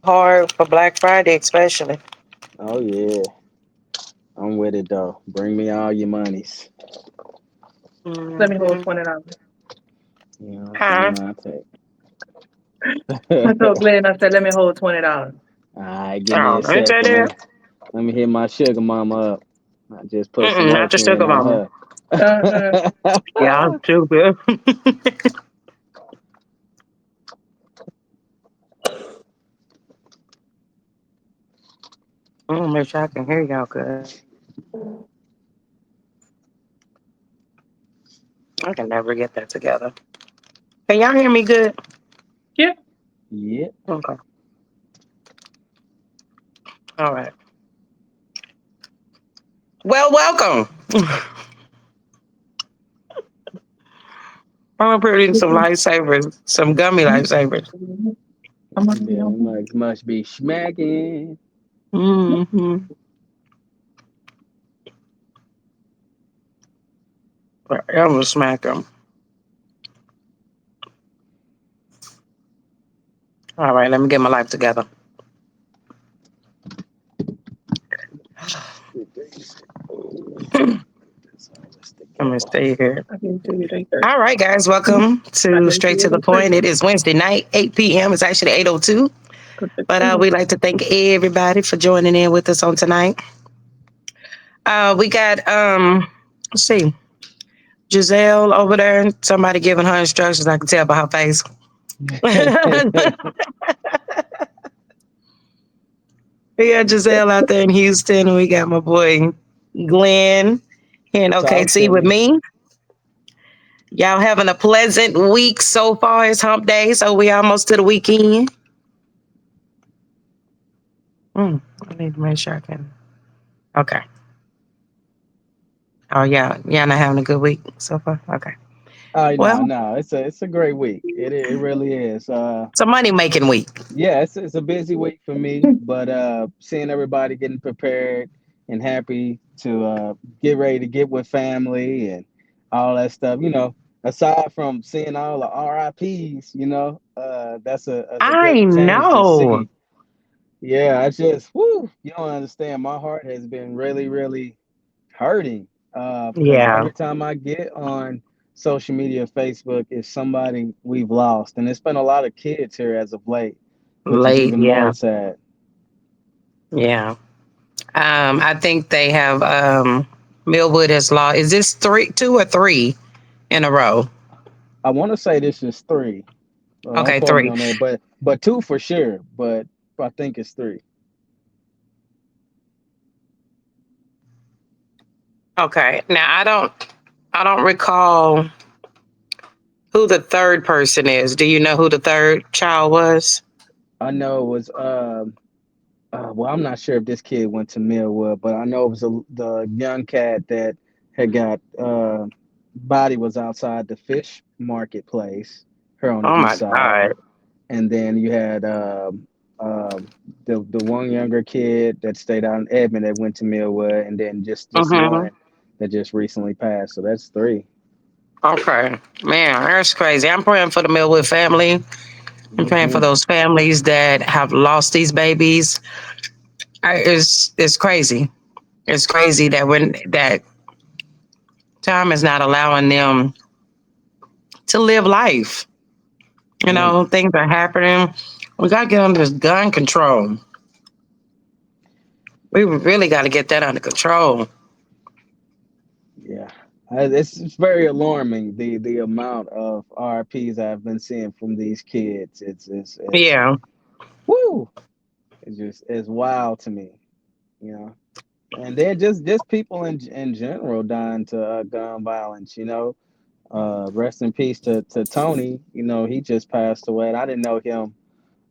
hard for Black Friday, especially. Oh yeah, I'm with it though. Bring me all your monies. Let me hold Mm-hmm. $20. You know, give me Huh? my take. I told Glenn, I said, let me hold $20. All right, give me Oh, a ain't that second. it? Let me hit my sugar mama up. I just put some Not work your in sugar on mama. her. Uh-uh. Yeah, I'm stupid. I'm gonna make sure I can hear y'all good. I can never get that together. Can y'all hear me good? Yeah. Yeah. Okay. All right. Well, welcome. I'm gonna put in some lifesavers, some gummy lifesavers. I'm on Yeah, must be smacking. Mm-hmm. I'm gonna smack them. All right, let me get my life together. I'm gonna stay here. I can do it like that. All right, guys, welcome I to can Straight do to it the like that. Point. It is Wednesday night, 8 p.m. It's actually 8:02. But we'd like to thank everybody for joining in with us on tonight. We got let's see, Giselle over there. Somebody giving her instructions. I can tell by her face. We got Giselle out there in Houston, and we got my boy Glenn here in Talk OKC to with me. me. Y'all having a pleasant week so far. It's hump day, so we almost to the weekend. I need to make sure I can. Okay. Oh yeah, yeah, not having a good week so far. Okay. Oh no, Well, no, it's a great week. It really is. it's a money making week. Yeah, it's a busy week for me, but seeing everybody getting prepared and happy to get ready to get with family and all that stuff. Aside from seeing all the RIPS, that's a I great change to know. see. Yeah, I just, whoo, you don't understand. My heart has been really, really hurting because Yeah, every time I get on social media, Facebook, is somebody we've lost, and it's been a lot of kids here as of late, which is late. even more Yeah, sad. yeah. I think they have Millwood has lost. Is this two or three in a row? I want to say this is three. Well, don't Okay, quote me three. on that, but two for sure. But I think it's three. Okay. Now I don't recall who the third person is. Do you know who the third child was? I know it was. Well, I'm not sure if this kid went to Millwood, but I know it was the young cat that had got body was outside the fish marketplace here on the Oh east my side, God. and then you had the one younger kid that stayed out in Edmond that went to Millwood, and then just Mm-hmm. one that just recently passed. So that's three. Okay. Man, that's crazy. I'm praying for the Millwood family. I'm praying for Hmm. those families that have lost these babies. It's crazy. It's crazy that when that time is not allowing them to live life. Right. Things are happening. We got to get under this gun control. We really got to get that under control. Yeah. It's very alarming the amount of RPs I've been seeing from these kids. It's Yeah. woo. It's wild to me, you know. And then just people in general dying to gun violence. Rest in peace to Tony. He just passed away. And I didn't know him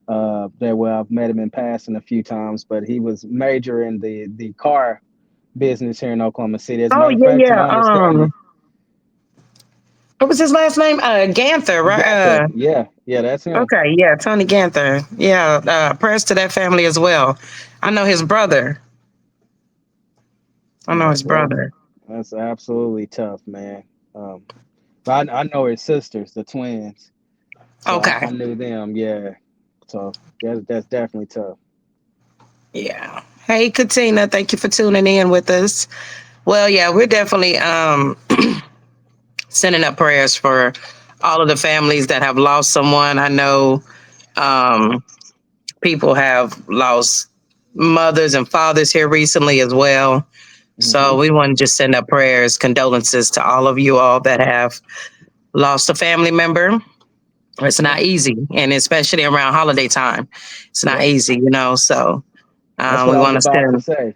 that well. I've met him in passing a few times, but he was major in the car business here in Oklahoma City. As a Oh matter of yeah, fact, to yeah. my understanding, What was his last name? Ganther, right? Ganther. Yeah, that's him. Okay, yeah, Tony Ganther. Yeah, prayers to that family as well. I know his brother. I know Yeah, his well, brother. that's absolutely tough, man. Um, but I know his sisters, the twins, so I Okay. knew them. Yeah, So that's definitely tough. Yeah. Hey, Katina, thank you for tuning in with us. Well, yeah, we're definitely sending up prayers for all of the families that have lost someone. I know um, people have lost mothers and fathers here recently as well. Hmm. So we want to just send up prayers, condolences to all of you all that have lost a family member. It's Yeah. not easy, and especially around holiday time, it's not Yep. easy, you know. So That's what we I was want to about to send, say.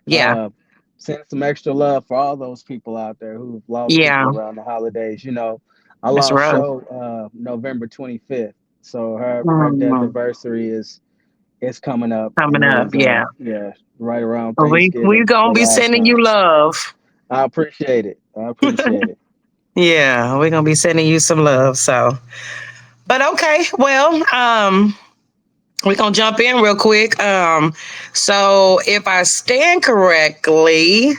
yeah, Uh, Send some extra love for all those people out there who've lost yeah, people around the holidays. You know, I that's lost rough. Show November 25th, so her death Mm, anniversary is coming up, coming and it up, was yeah. yeah, right around So we Thanksgiving gonna the be last sending you time. love. I appreciate it. I appreciate it. Yeah, we're gonna be sending you some love. So, but okay, well, we're gonna jump in real quick. So if I stand correctly,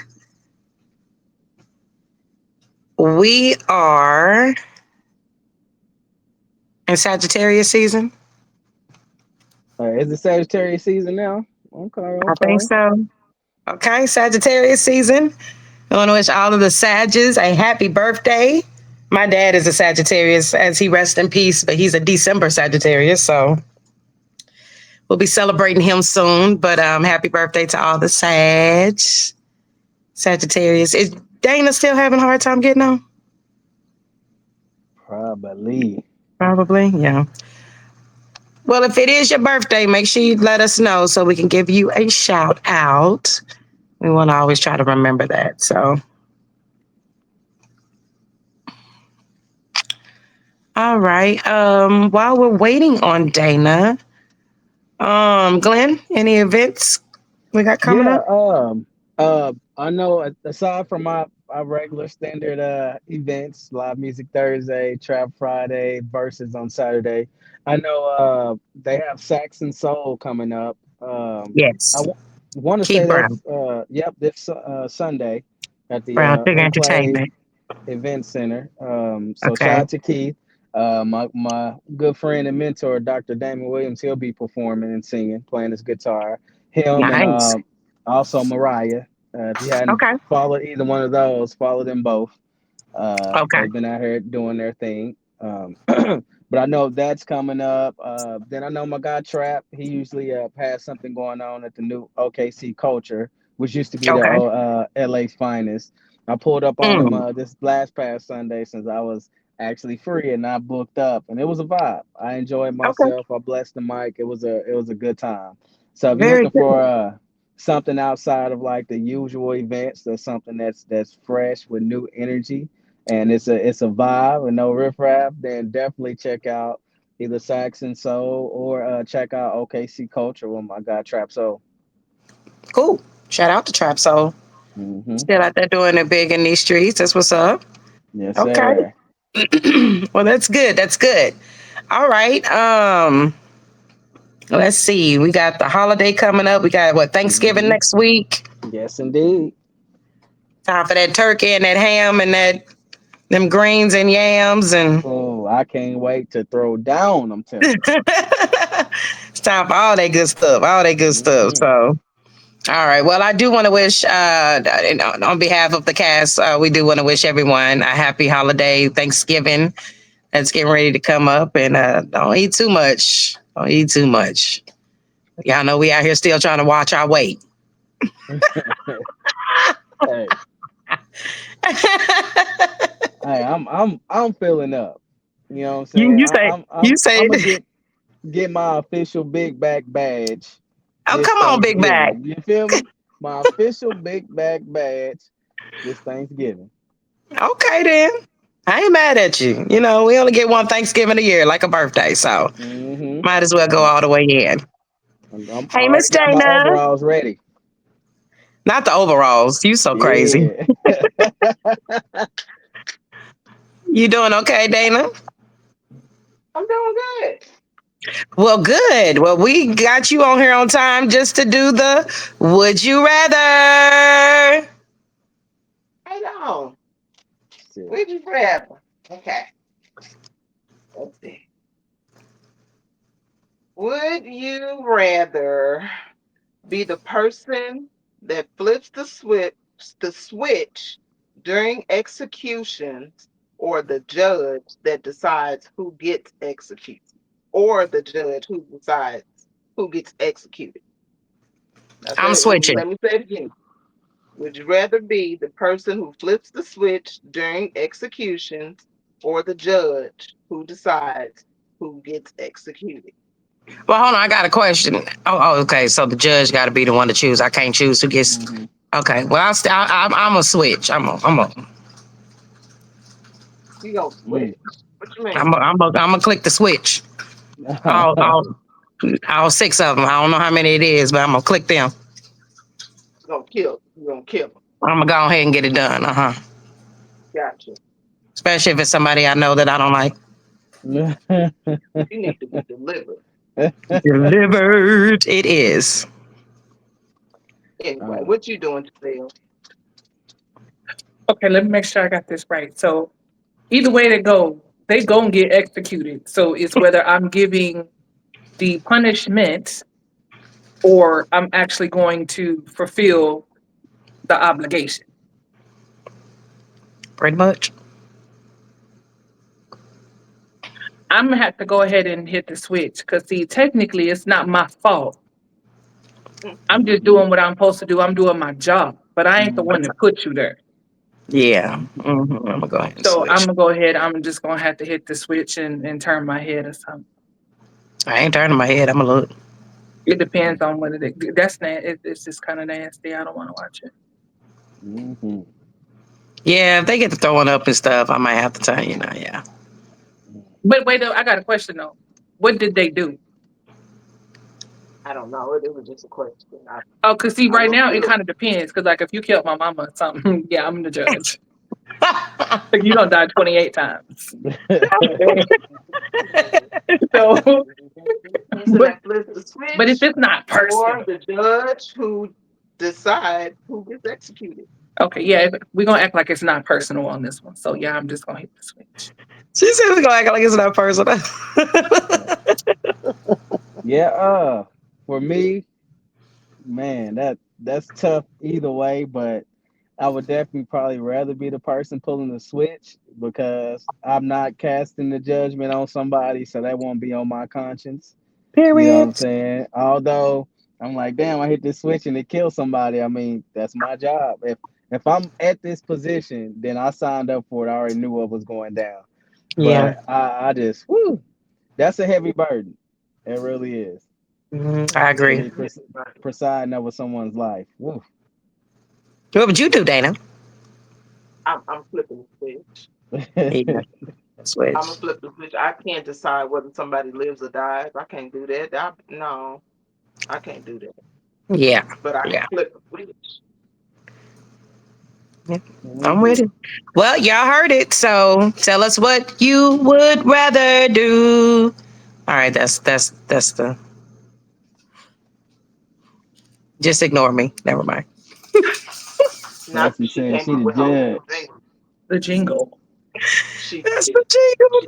we are in Sagittarius season. Is it Sagittarius season now? Okay, I think okay. so. Okay, Sagittarius season. I want to wish all of the Sages a happy birthday. My dad is a Sagittarius, as he rests in peace, but he's a December Sagittarius, so we'll be celebrating him soon. But happy birthday to all the Sagittarius. Is Dana still having a hard time getting on? Probably. Probably, yeah. Well, if it is your birthday, make sure you let us know so we can give you a shout out. We want to always try to remember that. So, all right. While we're waiting on Dana, Glenn, any events we got coming Yeah, up? I know aside from my regular standard events, live music Thursday, Trap Friday, verses on Saturday, I know they have Saxon Soul coming up. I Yes. want to say Keith Brown, that's yep, this Sunday at the Brown Sugar Enclave Entertainment. Event Center. So shout Okay. out to Keith. My good friend and mentor, Dr. Damon Williams, he'll be performing and singing, playing his guitar. Him and Nice. also Mariah. If you hadn't Okay. followed either one of those, follow them both. Okay. They've been out here doing their thing. But I know that's coming up. Then I know my guy Trap. He usually has something going on at the new OKC Culture, which used to be the Okay. LA's finest. I pulled up on him Mm. this last past Sunday since I was actually free and not booked up, and it was a vibe. I enjoyed Okay. myself. I blessed the mic. It was a good time. So if you're Very looking for good. something outside of like the usual events, there's something that's fresh with new energy and it's a vibe and no riffraff, then definitely check out either Saxon Soul or check out OKC Culture with my guy Trap Soul. Cool. Shout out to Trap Soul. Hmm. Still out there doing it big in these streets. That's what's up. Yes, Okay. sir. Well, that's good. That's good. All right. Let's see. We got the holiday coming up. We got what, Thanksgiving Hmm. next week. Yes, indeed. Time for that turkey and that ham and that them greens and yams and Oh, I can't wait to throw down. I'm telling it's time for all that good stuff. All that good you. stuff. Hmm. So all right. Well, I do want to wish, on behalf of the cast, we do want to wish everyone a happy holiday, Thanksgiving. That's getting ready to come up, and don't eat too much. Don't eat too much. Y'all know we out here still trying to watch our weight. Hey, hey, I'm filling up. You know what I'm you saying? you say you say I'm gonna it. get my official big back badge Oh, this come on, big bag. Thanksgiving. You feel me? My official big back badge this Thanksgiving. Okay, then. I ain't mad at you. You know, we only get one Thanksgiving a year, like a birthday, so Mm-hmm. might as well go all the way in. I Hey, already Miss got my Dana. overalls ready. Not the overalls. You so crazy. Yeah. You doing okay, Dana? I'm doing good. Well, good. Well, we got you on here on time just to do the would you rather. Right on. Shit. With you forever. Okay. Let's see. Would you rather be the person that flips the switch during executions, or the judge that decides who gets executed, or the judge who decides who gets executed? I'm switching. Let me say it again. Would you rather be the person who flips the switch during executions, or the judge who decides who gets executed? Well, hold on. I got a question. Okay. So the judge got to be the one to choose. I can't choose who gets. Mhm. Okay. Well, I'm a switch. You gonna switch? What you mean? I'm gonna click the switch. All six of them. I don't know how many it is, but I'm gonna click them. You gonna kill? You gonna kill them? I'm gonna go ahead and get it done. Gotcha. Especially if it's somebody I know that I don't like. You need to be delivered. Delivered. It is. Anyway, what you doing, Phil? Okay, let me make sure I got this right. So either way they go and get executed. So it's whether I'm giving the punishment or I'm actually going to fulfill the obligation. Pretty much. I'm gonna have to go ahead and hit the switch because see, technically it's not my fault. I'm just doing what I'm supposed to do. I'm doing my job, but I ain't the one that put you there. Yeah. I'm gonna go ahead and So I'm switch. gonna go ahead. I'm just gonna have to hit the switch and turn my head or something. I ain't turning my head. I'm gonna look. It depends on whether that's it's just kind of nasty. I don't want to watch it. Mm-hmm. Yeah, if they get to throwing up and stuff, I might have to tell you now. Yeah. But wait, I got a question though. What did they do? I don't know. It was just a question. Oh, cause see, I right now looked it it up. kind of depends. Cause like if you killed my mama or something, yeah, I'm the judge. Like, you don't die 28 times. So, but Flip the switch, but if it's not or personal, the judge who decides who gets executed. okay, yeah, we're gonna act like it's not personal on this one. So yeah, I'm just gonna hit the switch. She said it's gonna act like it's not personal. Yeah, for me, man, that's tough either way, but I would definitely probably rather be the person pulling the switch because I'm not casting the judgment on somebody, so that won't be on my conscience. You know what I'm Period. saying? Although I'm like, damn, I hit this switch and it killed somebody. I mean, that's my job. If I'm at this position, then I signed up for it. I already knew what was going down. Yeah. But I just, whoo, that's a heavy burden. It really is. I To agree. be presiding over someone's life. Woo. What would you do, Dana? I'm flipping the switch. Yeah. Switch. I'm gonna flip the switch. I can't decide whether somebody lives or dies. I can't do that. No, I can't do that. Yeah. But I can Yeah. flip the switch. I'm with it. Well, y'all heard it. So tell us what you would rather do. All right, that's the. Just ignore me. Never mind. Not Tracy she saying came she up the with her judge. own thing. The jingle. She That's did. the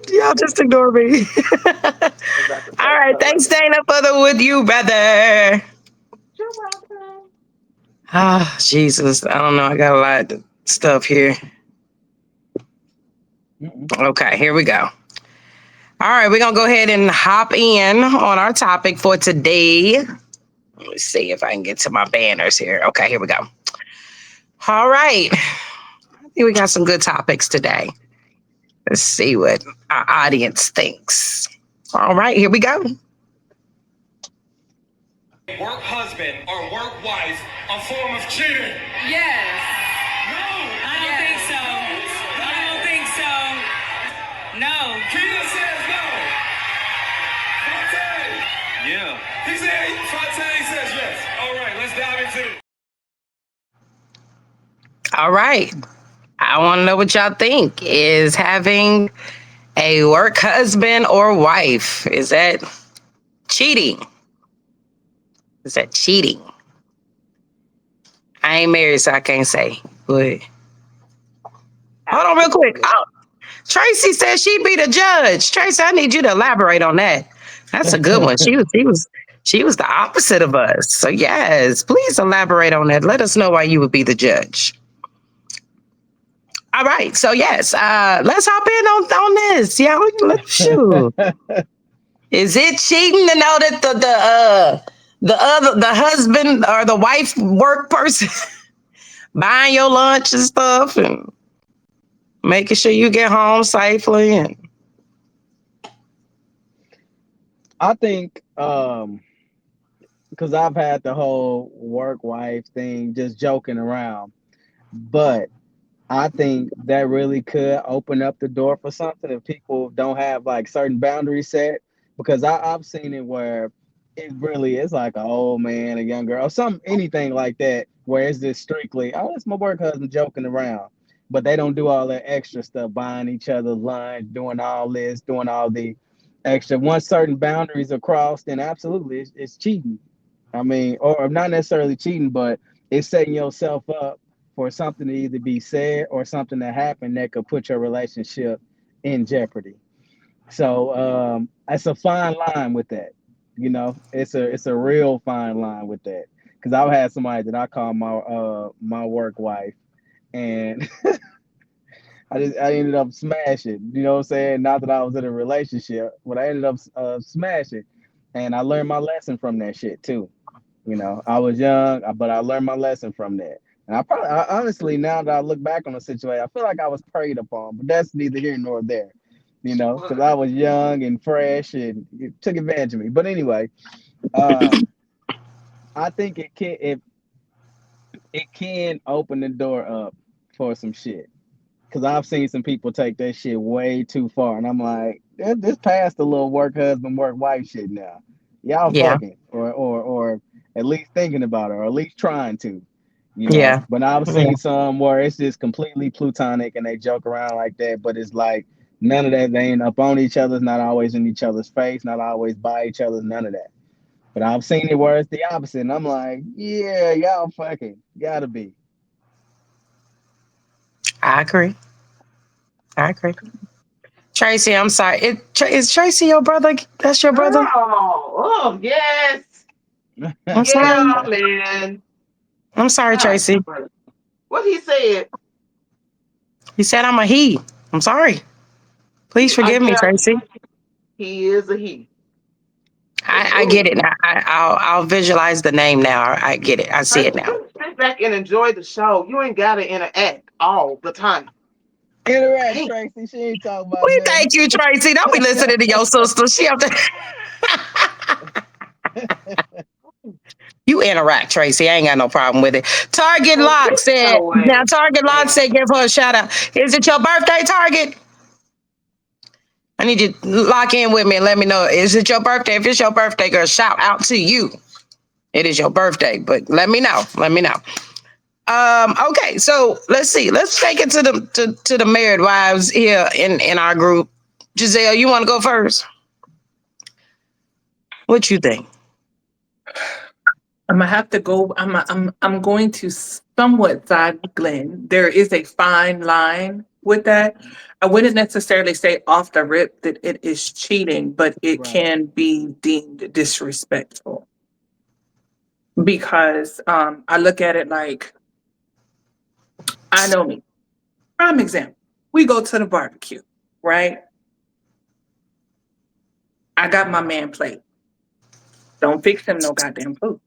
jingle. Y'all just ignore me. About to All say right, something thanks, like Dana, for the would you rather. you're welcome. Ah, Jesus. I don't know. I got a lot of stuff here. Okay, here we go. All right, we're gonna go ahead and hop in on our topic for today. Let me see if I can get to my banners here. Okay, here we go. All right. I think we got some good topics today. Let's see what our audience thinks. All right, here we go. Work husband or work wife a form of cheating? Yes. No. I don't think so. I don't think so. No. Keita says no. Fonte. Yeah. He said, Fonte says yes. All right, let's dive into it. All right. I want to know what y'all think. Is having a work husband or wife, is that cheating? Is that cheating? I ain't married, so I can't say. But hold on real quick. Oh, Tracy said she'd be the judge. Tracy, I need you to elaborate on that. That's a good one. She was the opposite of us. So yes, please elaborate on that. Let us know why you would be the judge. All right. So yes, let's hop in on this. Yeah, let's shoot. Is it cheating to know that the husband or the wife work person buying your lunch and stuff and making sure you get home safely? And I think because I've had the whole work wife thing just joking around, but I think that really could open up the door for something if people don't have like certain boundaries set. Because I've seen it where it really is like an old man, a young girl, some anything like that, where it's just strictly, oh, it's my work husband joking around. But they don't do all that extra stuff, buying each other lunch, doing all this, doing all the extra. Once certain boundaries are crossed, then absolutely it's cheating. I mean, or not necessarily cheating, but it's setting yourself up for something to either be said or something that happened that could put your relationship in jeopardy. So it's a fine line with that. You know, it's a real fine line with that. Because I've had somebody that I call my work wife, and I ended up smashing. You know what I'm saying? Not that I was in a relationship, but I ended up smashing, and I learned my lesson from that shit too. You know, I was young, but I learned my lesson from that. And honestly, now that I look back on the situation, I feel like I was preyed upon, but that's neither here nor there, you know, because I was young and fresh and it took advantage of me. But anyway, I think it can open the door up for some shit. Because I've seen some people take that shit way too far, and I'm like, this past the little work husband, work wife shit now. Y'all yeah, fucking, or at least thinking about it, or at least trying to, you know. yeah, But I've yeah. seen some where it's just completely plutonic and they joke around like that, but it's like none of that. They ain't up on each other, not always in each other's face, not always by each other, none of that. But I've seen it where it's the opposite, and I'm like, yeah, y'all fucking gotta be. I agree. I agree. Tracy, I'm sorry. Is Tracy your brother? That's your brother? Oh, yes. I'm Yeah, sorry. man. I'm sorry, God, Tracy. what he said? He said I'm a he. I'm sorry. Please forgive me, Yeah, Tracy. he is a he. But I get it now. I'll visualize the name now. I get it. I see it Tracy, now. just sit back and enjoy the show. You ain't gotta interact all the time. Interact, Hey, Tracy. She ain't talking about We nothing. thank you, Tracy. Don't be listening to your sister. She have to. You interact, Tracy. I ain't got no problem with it. Target oh, Lock get said. your Now, ass Target Lock down. said, give her a shout out. Is it your birthday, Target? I need you to lock in with me and let me know. Is it your birthday? If it's your birthday, girl, shout out to you. It is your birthday, but let me know. Let me know. Okay, so let's see. Let's take it to the married wives here in our group. Giselle, you want to go first? What you think? I'm gonna have to go. I'm going to somewhat side with Glenn. There is a fine line with that. I wouldn't necessarily say off the rip that it is cheating, but it Right. can be deemed disrespectful because I look at it like I know me. Prime example. We go to the barbecue, right? I got my man plate. Don't fix him no goddamn food.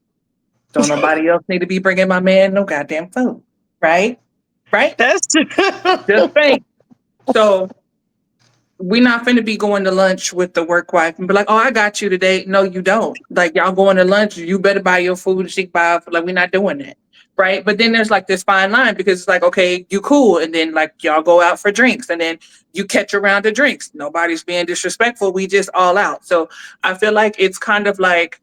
Don't nobody else need to be bringing my man no goddamn food, right? Right? That's true. Just think. So we not finna be going to lunch with the work wife and be like, oh, I got you today. No, you don't. Like y'all going to lunch, you better buy your food and she buy it. Like we're not doing that. Right. But then there's like this fine line because it's like, okay, you cool. And then like y'all go out for drinks and then you catch a round of drinks. Nobody's being disrespectful. We just all out. So I feel like it's kind of like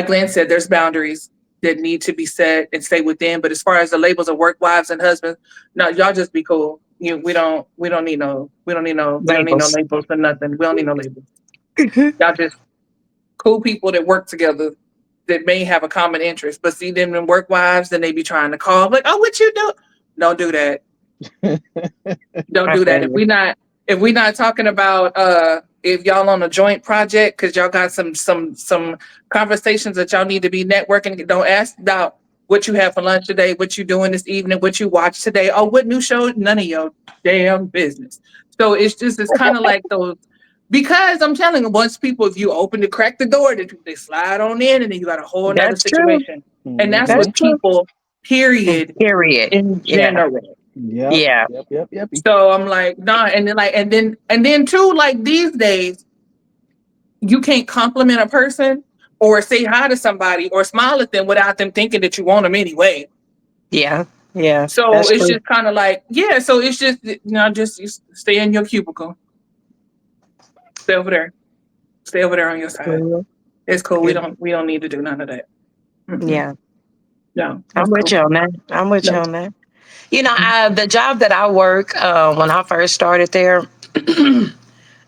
Glenn said, there's boundaries that need to be set and stay within. But as far as the labels of work wives and husbands, no, y'all just be cool. We don't need no Labels. labels or nothing. We don't need no labels. Y'all just cool people that work together that may have a common interest. But see them in work wives, then they be trying to call like, oh, what you do? Don't do that. Don't I do feel that. you. If we not talking about if y'all on a joint project because y'all got some conversations that y'all need to be networking. Don't ask about what you have for lunch today, what you doing this evening, what you watch today, or what new show. None of your damn business. So it's kind of like those. Because I'm telling you, once people, if you open to crack the door, they slide on in, and then you got a whole nother That's true. situation. And that's That's what true. people, period, Period. in Yeah. general. Yep. Yeah. Yep. So I'm like, nah, and then too, like these days, you can't compliment a person or say hi to somebody or smile at them without them thinking that you want them anyway. Yeah. Yeah. So That's it's true. just kind of like, yeah. So it's just just you stay in your cubicle, stay over there on your side. Mhm. It's cool. Yeah. We don't need to do none of that. Mm-mm. Yeah. No, I'm it's with cool. you on that. I'm with you No. on that. You know, the job that I work, when I first started there,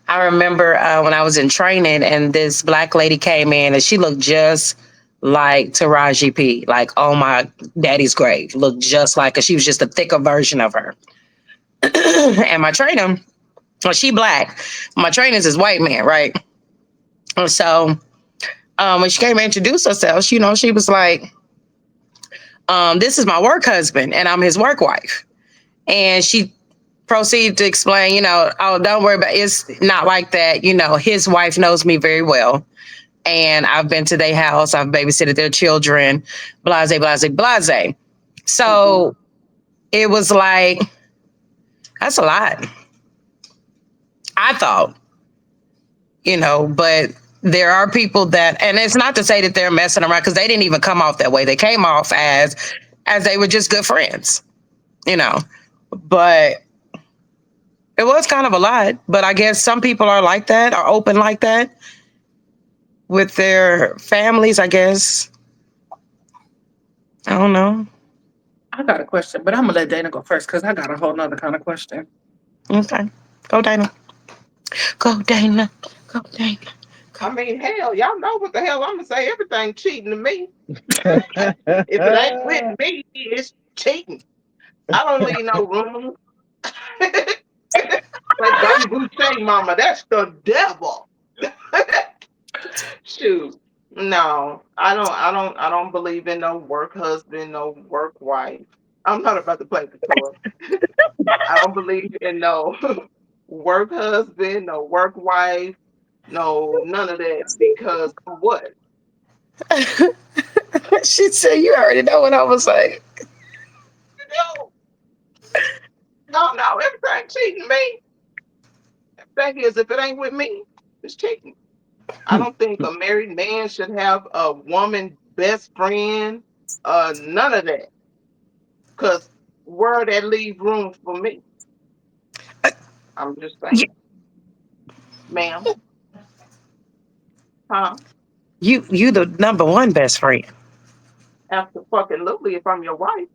I remember when I was in training and this black lady came in and she looked just like Taraji P. Like, oh my daddy's grave. Looked just like her. She was just a thicker version of her. And my trainer, well, she black. My trainer's is white man, right? And so when she came to introduce herself, you know, she was like, this is my work husband and I'm his work wife. And she proceeded to explain, you know, oh, don't worry about it. It's not like that. You know, his wife knows me very well. And I've been to their house, I've babysitted their children, blase, blase, blase. So it was like, that's a lot. I thought, you know, but there are people that, and it's not to say that they're messing around because they didn't even come off that way. They came off as they were just good friends, you know. But it was kind of a lot. But I guess some people are like that, are open like that with their families, I guess. I don't know. I got a question, but I'm gonna let Dana go first because I got a whole nother kind of question. Okay. Go, Dana. Go, Dana. Go, Dana. I mean, hell, y'all know what the hell I'm gonna say. Everything cheating to me. If it ain't with me, it's cheating. I don't leave no room. Like Bamboo Chain Mama, that's the devil. Shoot. No, I don't believe in no work husband, no work wife. I'm not about to play the toy. I don't believe in no work husband, no work wife, no none of that because of what? She said, you already know what I was saying. No, no, everything cheating me. Thing is, if it ain't with me, it's cheating. I don't think a married man should have a woman best friend, none of that. Cause where that leave room for me? I'm just saying, ma'am, huh? You the number one best friend. After fucking Lily, if I'm your wife,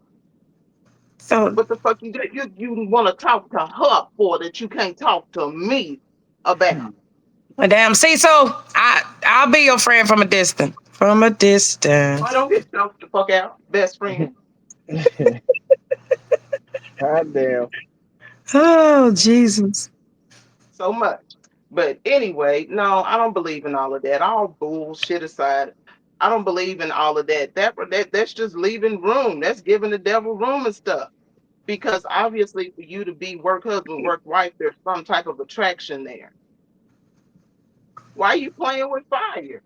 So, what the fuck you want to talk to her for that you can't talk to me about? damn, see, so I'll be your friend from a distance. From a distance. I don't get choked the fuck out, best friend. God damn. Oh, Jesus. So much. But anyway, no, I don't believe in all of that. All bullshit aside, I don't believe in all of that. That's just leaving room. That's giving the devil room and stuff. Because obviously, for you to be work husband, work wife, there's some type of attraction there. Why are you playing with fire?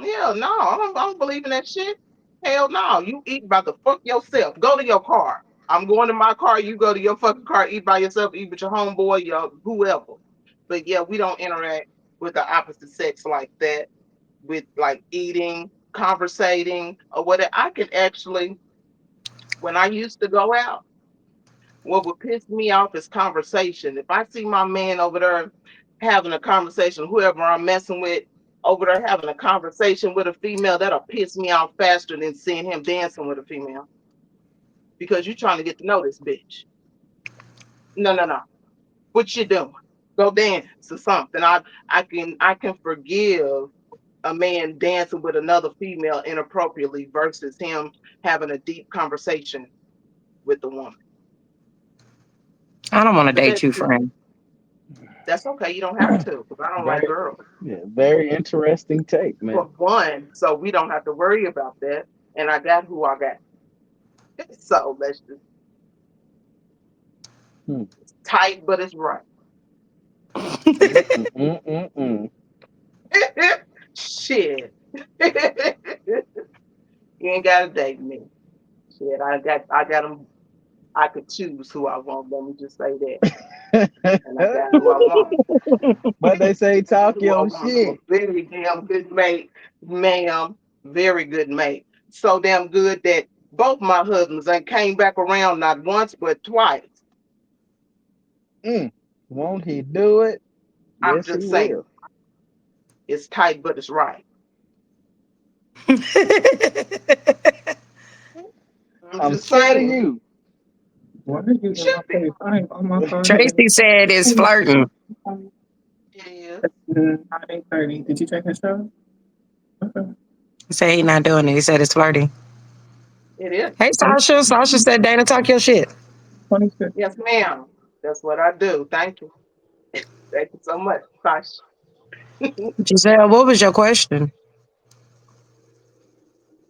Hell no, I don't believe in that shit. Hell no, you eat by the fuck yourself. Go to your car. I'm going to my car. You go to your fucking car. Eat by yourself. Eat with your homeboy, your whoever. But yeah, we don't interact with the opposite sex like that. With like eating, conversating, or whatever. I can actually, when I used to go out, what would piss me off is conversation. If I see my man over there having a conversation, whoever I'm messing with over there having a conversation with a female, that'll piss me off faster than seeing him dancing with a female. Because you're trying to get to know this bitch. No. What you doing? Go dance or something. I can forgive a man dancing with another female inappropriately versus him having a deep conversation with the woman. I don't want to But date that's you, just friend. That's okay. You don't have to, because I don't like Very, girls. yeah, very interesting take, For man. one, so we don't have to worry about that. And I got who I got. So let's just Hmm. tight, but it's right. Mm-mm-mm-mm. Shit. You ain't gotta date me. Shit, I got them. I could choose who I want. Let me just say that, and I got who I want. But they say Got talk who I your want. I'm a shit. very damn good mate, ma'am. Very good mate. So damn good that both my husbands ain't came back around not once but twice. Mm. Won't he do it? I'm Yes, he just saying, will. it's tight, but it's right. I'm I'm just scared of saying, you. Why are you in should my be. face? I ain't on my phone. Tracy said it's flirting. It is. 9:30. Did you take a show? Okay. He said he not doing it. He said it's flirting. It is. Hey, Sasha. Sasha said, Dana, talk your shit. 26. Yes, ma'am. That's what I do. Thank you. Thank you so much, Sasha. Giselle, what was your question?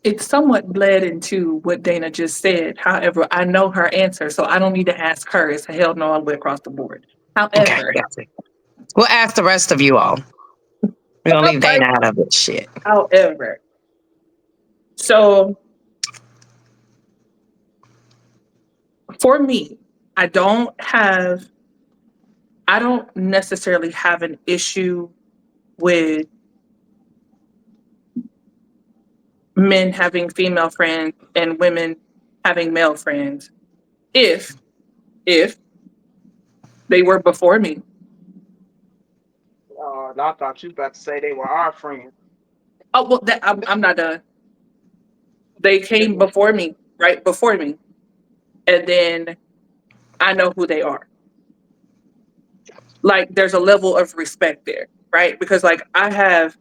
It's somewhat bled into what Dana just said. However, I know her answer, so I don't need to ask her. It's a hell no all the way across the board. Okay, However, gotcha. We'll ask the rest of you all. We're going to leave Dana out of this shit. however, so for me, I don't necessarily have an issue with men having female friends and women having male friends if they were before me. And I thought you were about to say they were our friends. Oh well, I'm not done. They came before me, right before me, and then I know who they are. Like there's a level of respect there, right? Because like I have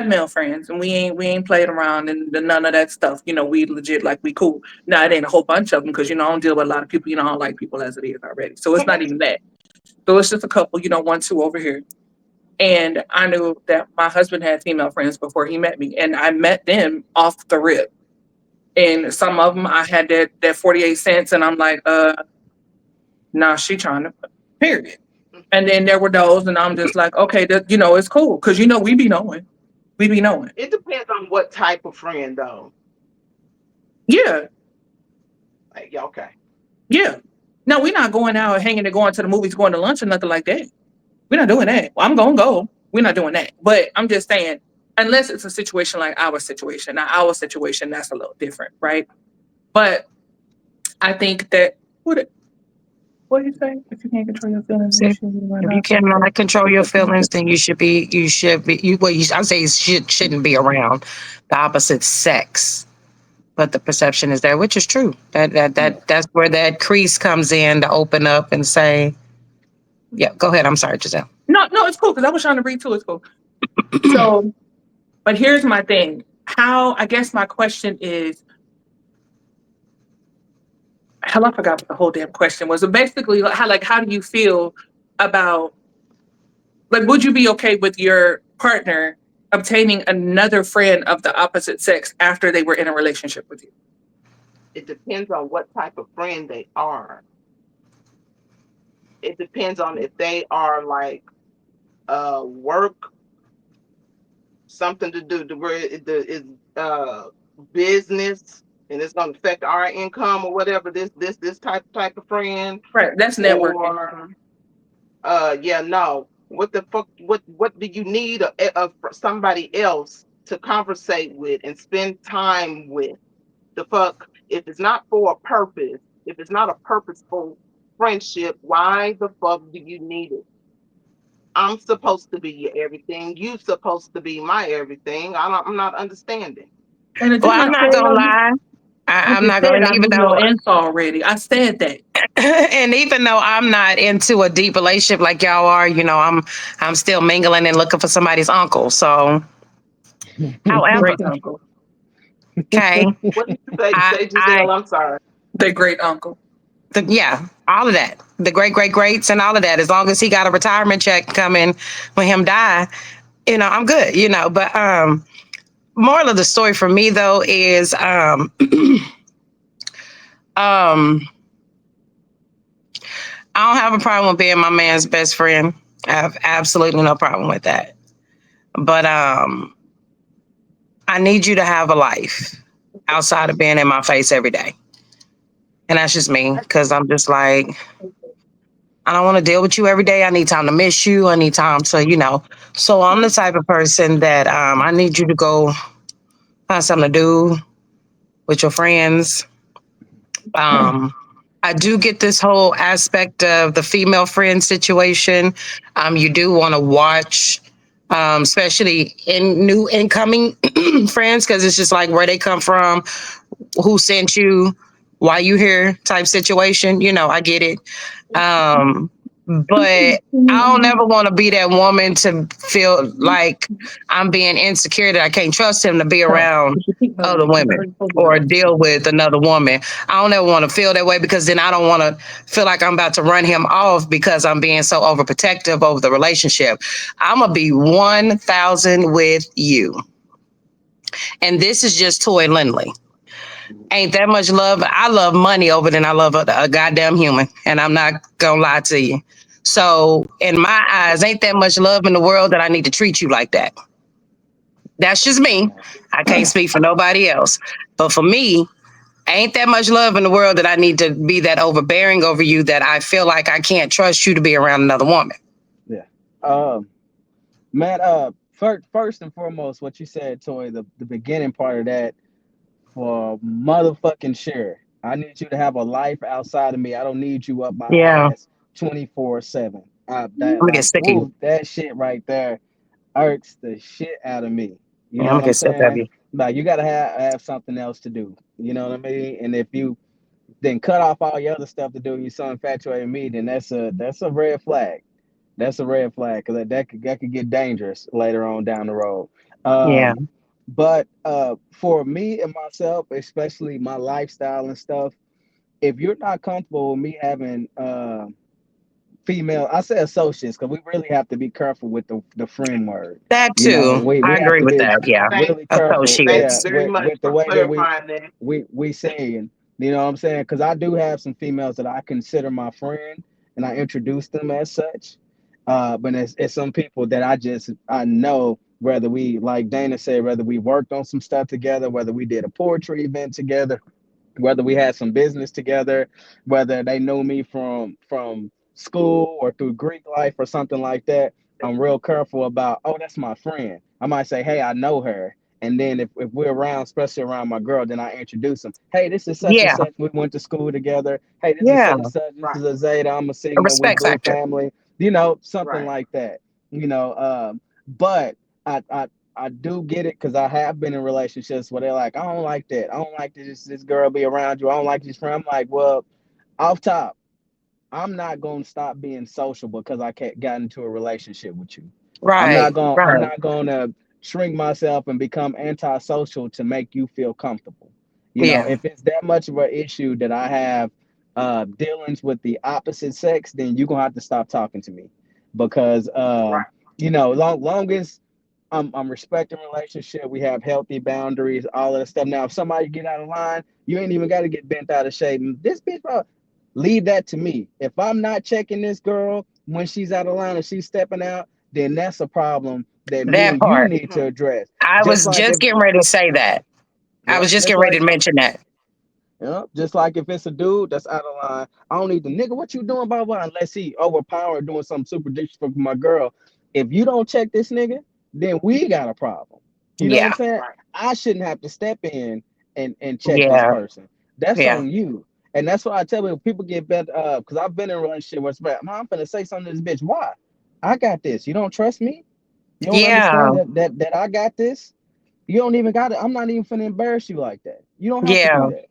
male friends and we ain't playing around and none of that stuff. You know, we legit like we cool. Now it ain't a whole bunch of them because you know I don't deal with a lot of people. You know I don't like people as it is already. So it's not even that. So it's just a couple. You know, 1, 2 over here. And I knew that my husband had female friends before he met me, and I met them off the rip. And some of them I had that 48 cents, and I'm like, nah, she trying to period. And then there were those, and I'm just like, okay, you know, it's cool because you know we be knowing. We be knowing. It depends on what type of friend, though. Yeah. Like, yeah, okay. Yeah. No, we're not going out hanging and going to the movies, going to lunch or nothing like that. We're not doing that. Well, I'm gonna go. We're not doing that. But I'm just saying, unless it's a situation like our situation. Now, our situation, that's a little different, right? But I think that what do you say? If you can't control your feelings, you See, should be if you cannot control your feelings, then you should be, I say shouldn't be around the opposite sex. But the perception is there, which is true. That's where that crease comes in to open up and say, yeah, go ahead. I'm sorry, Giselle. No, it's cool because I was trying to read too. It's cool. So, but here's my thing. I guess my question is, hell, I forgot what the whole damn question was. But basically, how do you feel about, like, would you be okay with your partner obtaining another friend of the opposite sex after they were in a relationship with you? It depends on what type of friend they are. It depends on if they are like work, something to do to where it is business and it's going to affect our income or whatever. This type of friend, Right. That's networking. or yeah, no. What the fuck? What do you need somebody else to conversate with and spend time with? The fuck? If it's not for a purpose, if it's not a purposeful friendship, why the fuck do you need it? I'm supposed to be your everything. You supposed to be my everything. I'm not understanding. And Well, didn't I'm I not tell gonna you? lie. I I'm just not said gonna, I even knew your though, answer already. I said that. and even though I'm not into a deep relationship like y'all are, I'm still mingling and looking for somebody's uncle. So, however, Great uncle. okay, What did you say, I, Giselle? I'm sorry. The great uncle. yeah, all of that, the greats and all of that. As long as he got a retirement check coming when him die, I'm good. But moral of the story for me though is um I don't have a problem with being my man's best friend. I have absolutely no problem with that. But I need you to have a life outside of being in my face every day. And that's just me, because I'm just like, I don't want to deal with you every day. I need time to miss you. I need time to. So I'm the type of person that I need you to go find something to do with your friends. I do get this whole aspect of the female friend situation. You do want to watch, especially in new incoming friends, because it's just like where they come from, who sent you, why you here type situation. I get it. But I don't ever want to be that woman to feel like I'm being insecure that I can't trust him to be around other women or deal with another woman. I don't ever want to feel that way, because then I don't want to feel like I'm about to run him off because I'm being so overprotective over the relationship. I'm going to be 1,000 with you. And this is just Toy Lindley. Ain't that much love. I love money over than I love a goddamn human. And I'm not going to lie to you. So in my eyes, ain't that much love in the world that I need to treat you like that. That's just me. I can't speak for nobody else. But for me, ain't that much love in the world that I need to be that overbearing over you that I feel like I can't trust you to be around another woman. Yeah. Man, first and foremost, what you said, Toy, the beginning part of that, for motherfucking sure. I need you to have a life outside of me. I don't need you up my Yeah. ass 24/7. I'm That gonna get like, sick of you. ooh, that shit right there irks the shit out of me. You Yeah, know I'm what gonna I'm get sick of saying? you. Like, you gotta have something else to do. You know what I mean? And if you then cut off all your other stuff to do, and you're so infatuated with me, then that's a red flag. That's a red flag, because that could get dangerous later on down the road. Yeah. But for me and myself, especially my lifestyle and stuff, if you're not comfortable with me having female, I say associates, because we really have to be careful with the friend word. That You know, too. we I have agree to with be that. Yeah. Thank, really careful, thank you yeah, Associates. very much with the for way that clarifying that. we saying, you know what I'm saying? Because I do have some females that I consider my friend, and I introduce them as such. But it's some people that I know, whether we, like Dana said, whether we worked on some stuff together, whether we did a poetry event together, whether we had some business together, whether they know me from school or through Greek life or something like that. I'm real careful about, oh, that's my friend. I might say, hey, I know her. And then if we're around, especially around my girl, then I introduce them. Hey, this is such and Yeah. such. We went to school together. Hey, this is Yeah. such and such. This Right, is a Zeta. I'm a A singer. We respect blue factor. family. You know, something right. like that. You know, but I do get it, because I have been in relationships where they're like, I don't like that. I don't like this girl be around you. I don't like this friend. I'm like, well, off top, I'm not going to stop being social because I got into a relationship with you. Right. I'm Right. not going to shrink myself and become antisocial to make you feel comfortable. You know, Yeah. if it's that much of an issue that I have dealings with the opposite sex, then you're going to have to stop talking to me, because Right. long as I'm respecting relationship. We have healthy boundaries, all of that stuff. Now, if somebody get out of line, you ain't even got to get bent out of shape. This bitch, bro, leave that to me. If I'm not checking this girl when she's out of line and she's stepping out, then that's a problem that me That and you part. need to Mhm. address. I Just was like just if, getting ready to say that. I yeah, was just getting ready to mention that. just like if it's a dude that's out of line, I don't need the nigga. What you doing, blah blah? Unless he overpowered doing something super disrespectful for my girl. If you don't check this nigga, then we got a problem. You know what I'm Yeah. saying? Right. I shouldn't have to step in and check this Yeah. person. That's Yeah. on you. And that's why I tell people get bent up, because I've been in a relationship where it's like, "Man, I'm gonna say something to this bitch. Why? I got this. You don't trust me? You don't Yeah. understand that I got this? You don't even got it. I'm not even finna embarrass you like that. You don't have to do Yeah. that.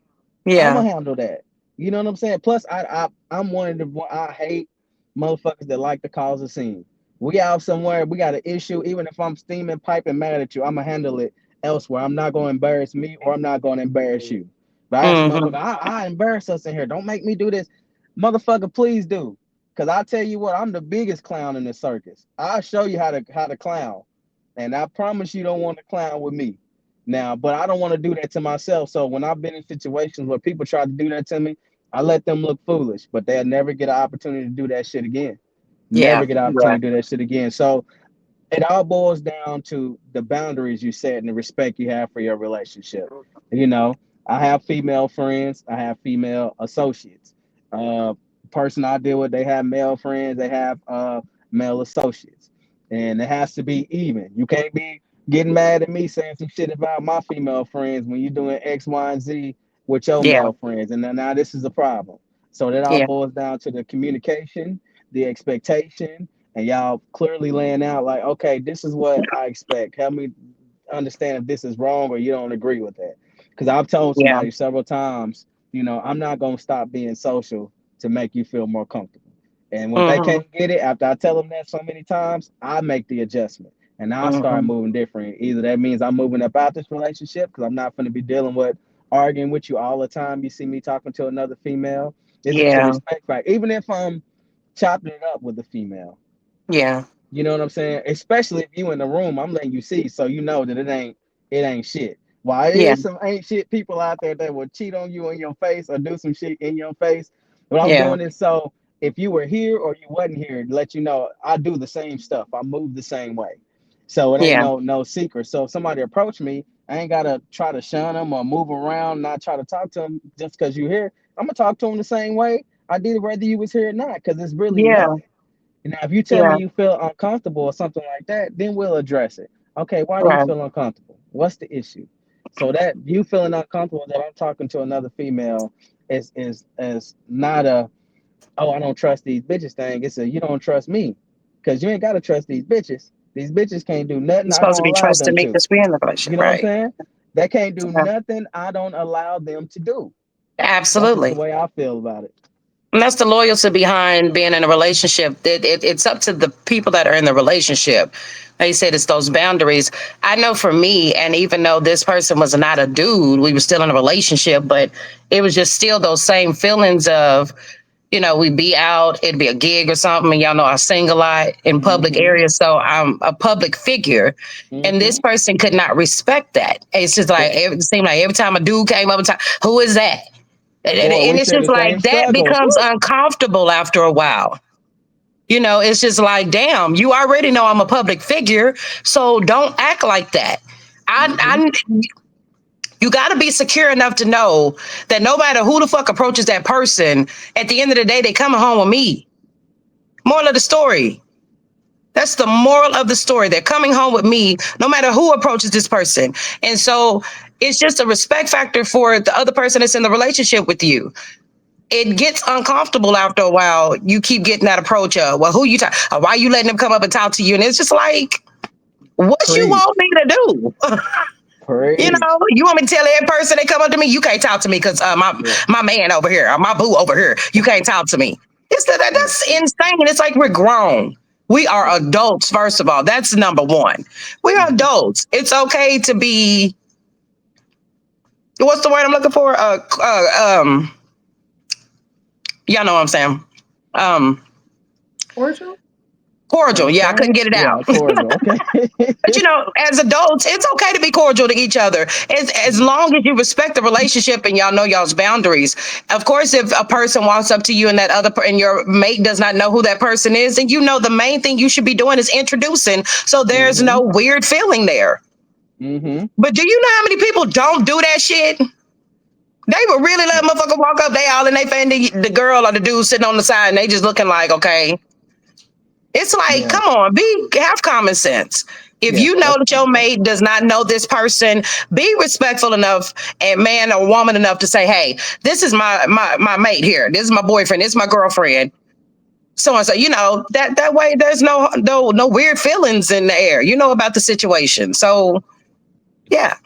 I'm Yeah. gonna handle that. You know what I'm saying? Plus, I'm one of the I hate motherfuckers that like to cause a scene. We out somewhere, we got an issue. Even if I'm steaming, piping, mad at you, I'm gonna handle it elsewhere. I'm not gonna embarrass me, or I'm not gonna embarrass you. But I ask a motherfucker, Hmm. I embarrass us in here. Don't make me do this. Motherfucker, please do. Cause I tell you what, I'm the biggest clown in the circus. I'll show you how to clown. And I promise you don't want to clown with me. Now, but I don't want to do that to myself. So when I've been in situations where people try to do that to me, I let them look foolish, but they'll never get an opportunity to do that shit again. Yeah. Never get an opportunity to do that shit again. So it all boils down to the boundaries you set and the respect you have for your relationship. You know, I have female friends, I have female associates. Uh, Person I deal with, they have male friends, they have male associates, and it has to be even. You can't be getting mad at me saying some shit about my female friends when you're doing X, Y, and Z with your Yeah. male friends, and now this is a problem. So that all Yeah. boils down to the communication, the expectation, and y'all clearly laying out like, okay, this is what I expect. Help me understand if this is wrong or you don't agree with that. Because I've told Yeah. somebody several times, I'm not gonna stop being social to make you feel more comfortable. And when they Hmm. can't get it after I tell them that so many times, I make the adjustment and I start Hmm. moving different. Either that means I'm moving about this relationship because I'm not going to be dealing with arguing with you all the time. You see me talking to another female. It's just a Yeah. respect factor. Even if I'm chopping it up with a female, Yeah. you know what I'm saying? Especially if you in the room, I'm letting you see, so you know that it ain't shit. While it Yeah. is some ain't shit people out there that will cheat on you in your face or do some shit in your face, but I'm Yeah. doing it so if you were here or you wasn't here, to let you know I do the same stuff. I move the same way. So it ain't Yeah. no secret. So if somebody approach me, I ain't gotta try to shun them or move around, not try to talk to them just because you here. I'm gonna talk to them the same way I did whether you was here or not, because it's really Yeah. nothing. Now, if you tell me Yeah. you feel uncomfortable or something like that, then we'll address it. Okay, why do you Right. feel uncomfortable? What's the issue? So that you feeling uncomfortable that I'm talking to another female is not a, oh, I don't trust these bitches thing. It's a, you don't trust me because you ain't got to trust these bitches. These bitches can't do nothing You're I supposed to don't be allow trusting them me to. because we're in the relationship. You know what I'm Right. saying? They can't do Yeah. nothing I don't allow them to do. That's just the Absolutely. way I feel about it. And that's the loyalty behind being in a relationship. It's up to the people that are in the relationship. Like you said, it's those boundaries. I know for me, and even though this person was not a dude, we were still in a relationship, but it was just still those same feelings of, we'd be out, it'd be a gig or something, and y'all know I sing a lot in public Mm-hmm. areas, so I'm a public figure. And this Mm-hmm. person could not respect that. It's just like, it seemed like every time a dude came up and talked, who is that? Boy, we And it's share just the same like that struggle. becomes Woo. uncomfortable after a while. It's just like, damn, you already know I'm a public figure, so don't act like that. Mm-hmm. I You got to be secure enough to know that no matter who the fuck approaches that person, at the end of the day, they coming home with me. Moral of the story. That's the moral of the story. They're coming home with me, no matter who approaches this person. And so it's just a respect factor for the other person that's in the relationship with you. It gets uncomfortable after a while. You keep getting that approach of, well, who you talk? Why you letting them come up and talk to you? And it's just like, what you Preach. want me to do? Preach. You want me to tell every person they come up to me, you can't talk to me because Yeah. my man over here, or my boo over here, you can't talk to me. Yeah. That's insane. It's like we're grown. We are adults, first of all. That's number one. We are Mm-hmm. adults. It's okay to be, what's the word I'm looking for? Y'all know what I'm saying. Um, Cordial? Cordial. Yeah, I couldn't Transparent. get it out. Yeah. Cordial. Okay. But as adults, it's okay to be cordial to each other as Mm-hmm. long as you respect the relationship and y'all know y'all's boundaries. Of course, if a person walks up to you and and your mate does not know who that person is, then the main thing you should be doing is introducing, so there's Mm-hmm. no weird feeling there. Mm-hmm. But do you know how many people don't do that shit? They would really let a motherfucker walk up, they all in they fan, the girl or the dude sitting on the side, and they just looking like, okay. It's like, Yeah. come on, have common sense. If Yeah. you know That's that your mate does not know this person, be respectful enough and man or woman enough to say, hey, this is my mate here. This is my boyfriend. This is my girlfriend. So and so, that way there's no weird feelings in the air. You know about the situation. So yeah.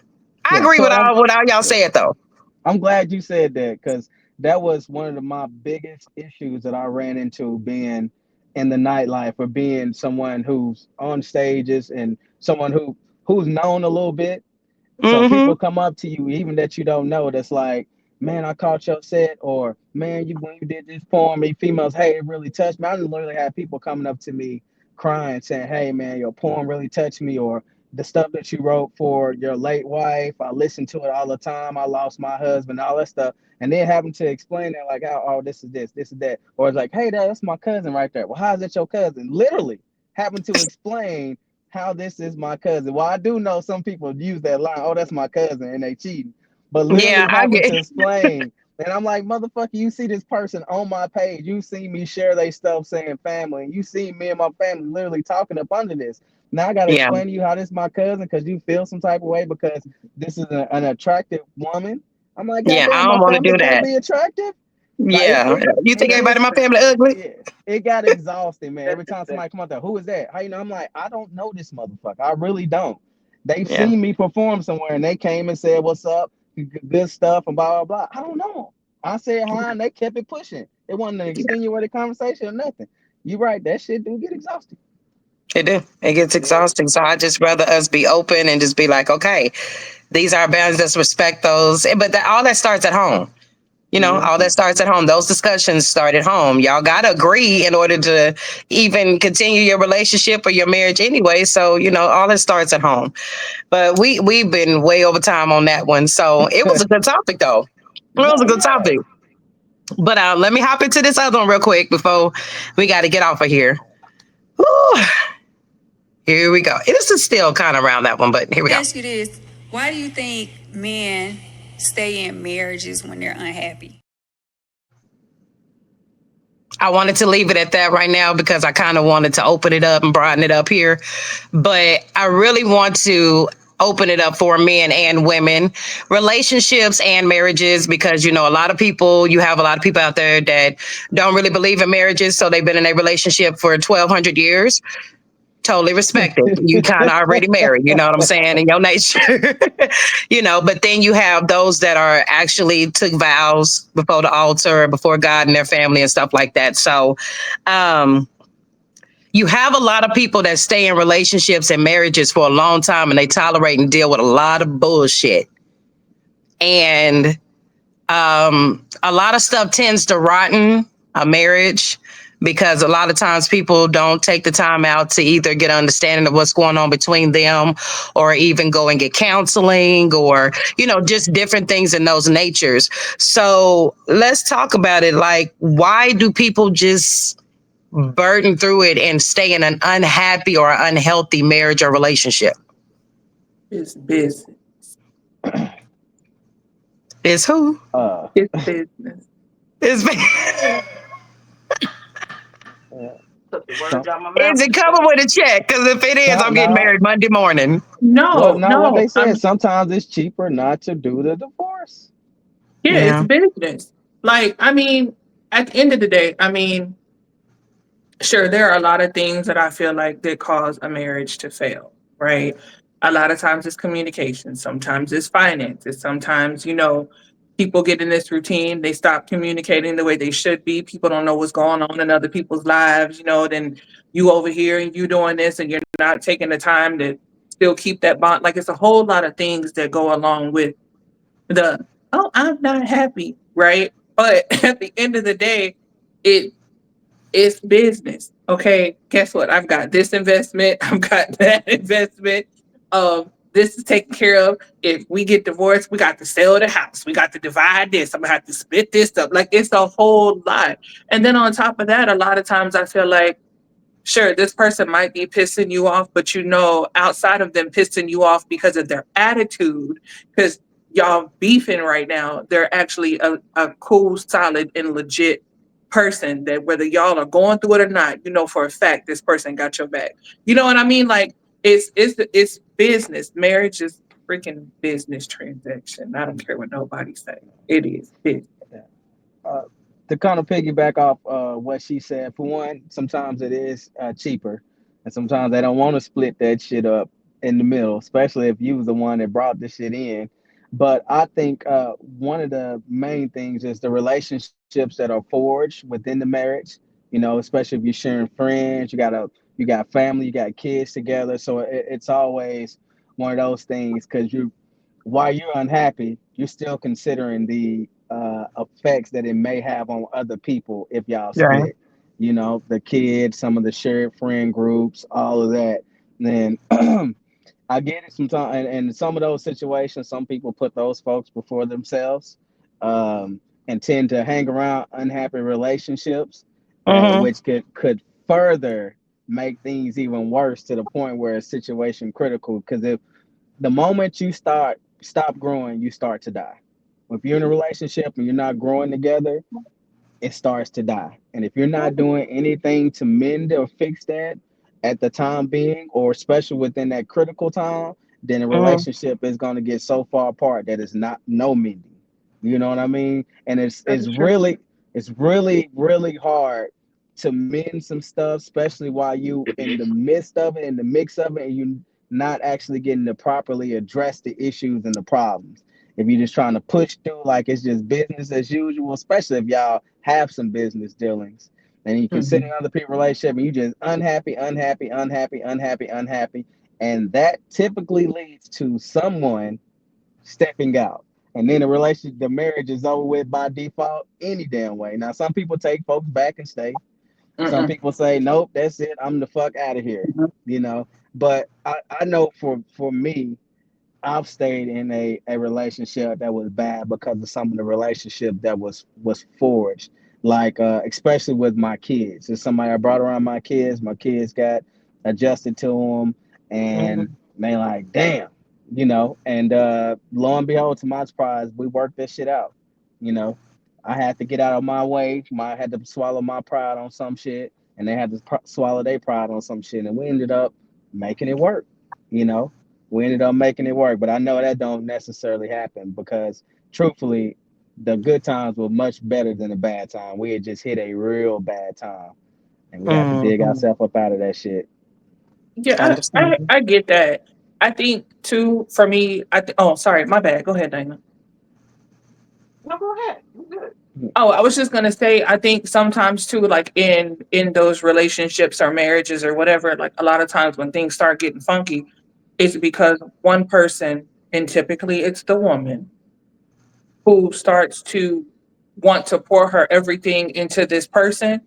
I yeah. agree So with I'm all y'all yeah. said though. I'm glad you said that because that was one of my biggest issues that I ran into being in the nightlife or being someone who's on stages and someone who's known a little bit. So Mm-hmm. people come up to you, even that you don't know, that's like, man, I caught your set, or man, you when you did this poem, me females, hey, it really touched me. I literally had people coming up to me crying, saying, hey man, your poem really touched me, or the stuff that you wrote for your late wife, I listen to it all the time. I lost my husband, all that stuff. And then having to explain that, like, oh, this is that. Or it's like, hey, that's my cousin right there. Well, how is that your cousin? Literally having to explain how this is my cousin. Well, I do know some people use that line, oh, that's my cousin, and they cheating. But Yeah, literally I having get. to explain. And I'm like, motherfucker, you see this person on my page. You see me share their stuff saying family. And you see me and my family literally talking up under this. Now I got to Yeah, explain to you how this is my cousin because you feel some type of way because this is an attractive woman. I'm like, yeah. I goddamn, my don't want to family do can't that. be attractive. Like Yeah, you it think everybody in gets my family ugly? it got exhausting, man. That's Every time exactly. somebody come out there, who is that? How you know? I'm like, I don't know this motherfucker. I really don't. They've Yeah, seen me perform somewhere and they came and said, "What's up? Good stuff," and blah blah blah. I don't know. I said hi and they kept it pushing. It wasn't an yeah. extenuated conversation or nothing. You right, that shit do get exhausting. It do. It gets Yeah. exhausting. So I just rather us be open and just be like, okay, these are our boundaries. Let's respect those. But all that starts at home. Yeah. All that starts at home. Those discussions start at home. Y'all got to agree in order to even continue your relationship or your marriage anyway. So, all that starts at home. But we've been way over time on that one. So it was a good topic, though. It was No, a good yeah. topic. But let me hop into this other one real quick before we got to get off of here. Whew. Here we go. This is still kind of around that one, but here we Let me go. ask you this. Why do you think men stay in marriages when they're unhappy? I wanted to leave it at that right now because I kind of wanted to open it up and broaden it up here. But I really want to open it up for men and women, relationships and marriages, because, you have a lot of people out there that don't really believe in marriages. So they've been in a relationship for 1,200 years. Totally respect it. You kind of already married, you know what I'm saying, in your nature. But then you have those that are actually took vows before the altar, before God and their family and stuff like that. So you have a lot of people that stay in relationships and marriages for a long time and they tolerate and deal with a lot of bullshit. And a lot of stuff tends to rotten a marriage because a lot of times people don't take the time out to either get understanding of what's going on between them or even go and get counseling or, just different things in those natures. So let's talk about it. Like, why do people just burden through it and stay in an unhappy or unhealthy marriage or relationship? It's business. Is who? uh, It's business. Is Took the words some out my mouth. is it coming with a check? Because if it is, I'm getting no, married Monday morning. well, No, no, what no. they said, sometimes it's cheaper not to do the divorce. Yeah, it's Yeah. business. Like, I mean, at the end of the day, I mean, sure, there are a lot of things that I feel like that cause a marriage to fail, right? A lot of times it's communication, sometimes it's finances, sometimes, people get in this routine, they stop communicating the way they should be. People don't know what's going on in other people's lives, then you over here and you doing this and you're not taking the time to still keep that bond. Like it's a whole lot of things that go along with the, oh, I'm not happy, right? But at the end of the day, it it's business. Okay, guess what? I've got this investment. I've got that investment. This is taken care of. If we get divorced, we got to sell the house. We got to divide this. I'm gonna have to split this up. Like it's a whole lot. And then on top of that, a lot of times I feel like, sure, this person might be pissing you off, but outside of them pissing you off because of their attitude, because y'all beefing right now, they're actually a cool, solid, and legit person that whether y'all are going through it or not, you know for a fact this person got your back. You know what I mean? Like it's business. Marriage is freaking business transaction. I don't care what nobody say. It is business. Yeah. Uh, to kind of piggyback off what she said, for one, sometimes it is cheaper, and sometimes they don't want to split that shit up in the middle, especially if you was the one that brought the shit in. But I think one of the main things is the relationships that are forged within the marriage. Especially if you're sharing friends, you got family, you got kids together, so it's always one of those things because while you're unhappy, you're still considering the effects that it may have on other people if y'all Right. split. You know, the kids, some of the shared friend groups, all of that. Then I get it sometimes, and some of those situations, some people put those folks before themselves, and tend to hang around unhappy relationships, Mm-hmm. which could further make things even worse to the point where it's situation critical. Because if the moment you stop growing, you start to die. If you're in a relationship and you're not growing together, it starts to die. And if you're not doing anything to mend or fix that at the time being, or especially within that critical time, then the Mm-hmm. relationship is going to get so far apart that it's not no mending. You know what I mean? And That is true. it's really hard to mend some stuff, especially while you in the midst of it, in the mix of it, and you not actually getting to properly address the issues and the problems. If you're just trying to push through like it's just business as usual, especially if y'all have some business dealings and you consider Mhm. other people's relationship and you just unhappy, and that typically leads to someone stepping out. And then the relationship, the marriage is over with by default any damn way. Now, some people take folks back and stay. Some Mm-mm. people say, nope, that's it. I'm the fuck out of here. Mhm. You know, but I know for me, I've stayed in a relationship that was bad because of some of the relationship that was forged. Like especially with my kids. It's somebody I brought around my kids. My kids got adjusted to them, and Mhm. they like, damn, you know. And lo and behold, to my surprise, we worked this shit out. You know, I had to get out of my way. I had to swallow my pride on some shit, and they had to swallow their pride on some shit, and we ended up making it work. You know, we ended up making it work. But I know that don't necessarily happen because truthfully, the good times were much better than the bad time. We had just hit a real bad time and we had to dig Mm-hmm. ourselves up out of that shit. Yeah, Understandable. I get that. I think too, for me, oh, sorry, my bad. Go ahead, Dana. No, go ahead. You good. Oh, I was just gonna say, I think sometimes too, like in those relationships or marriages or whatever, like a lot of times when things start getting funky, it's because one person, and typically it's the woman, who starts to want to pour her everything into this person,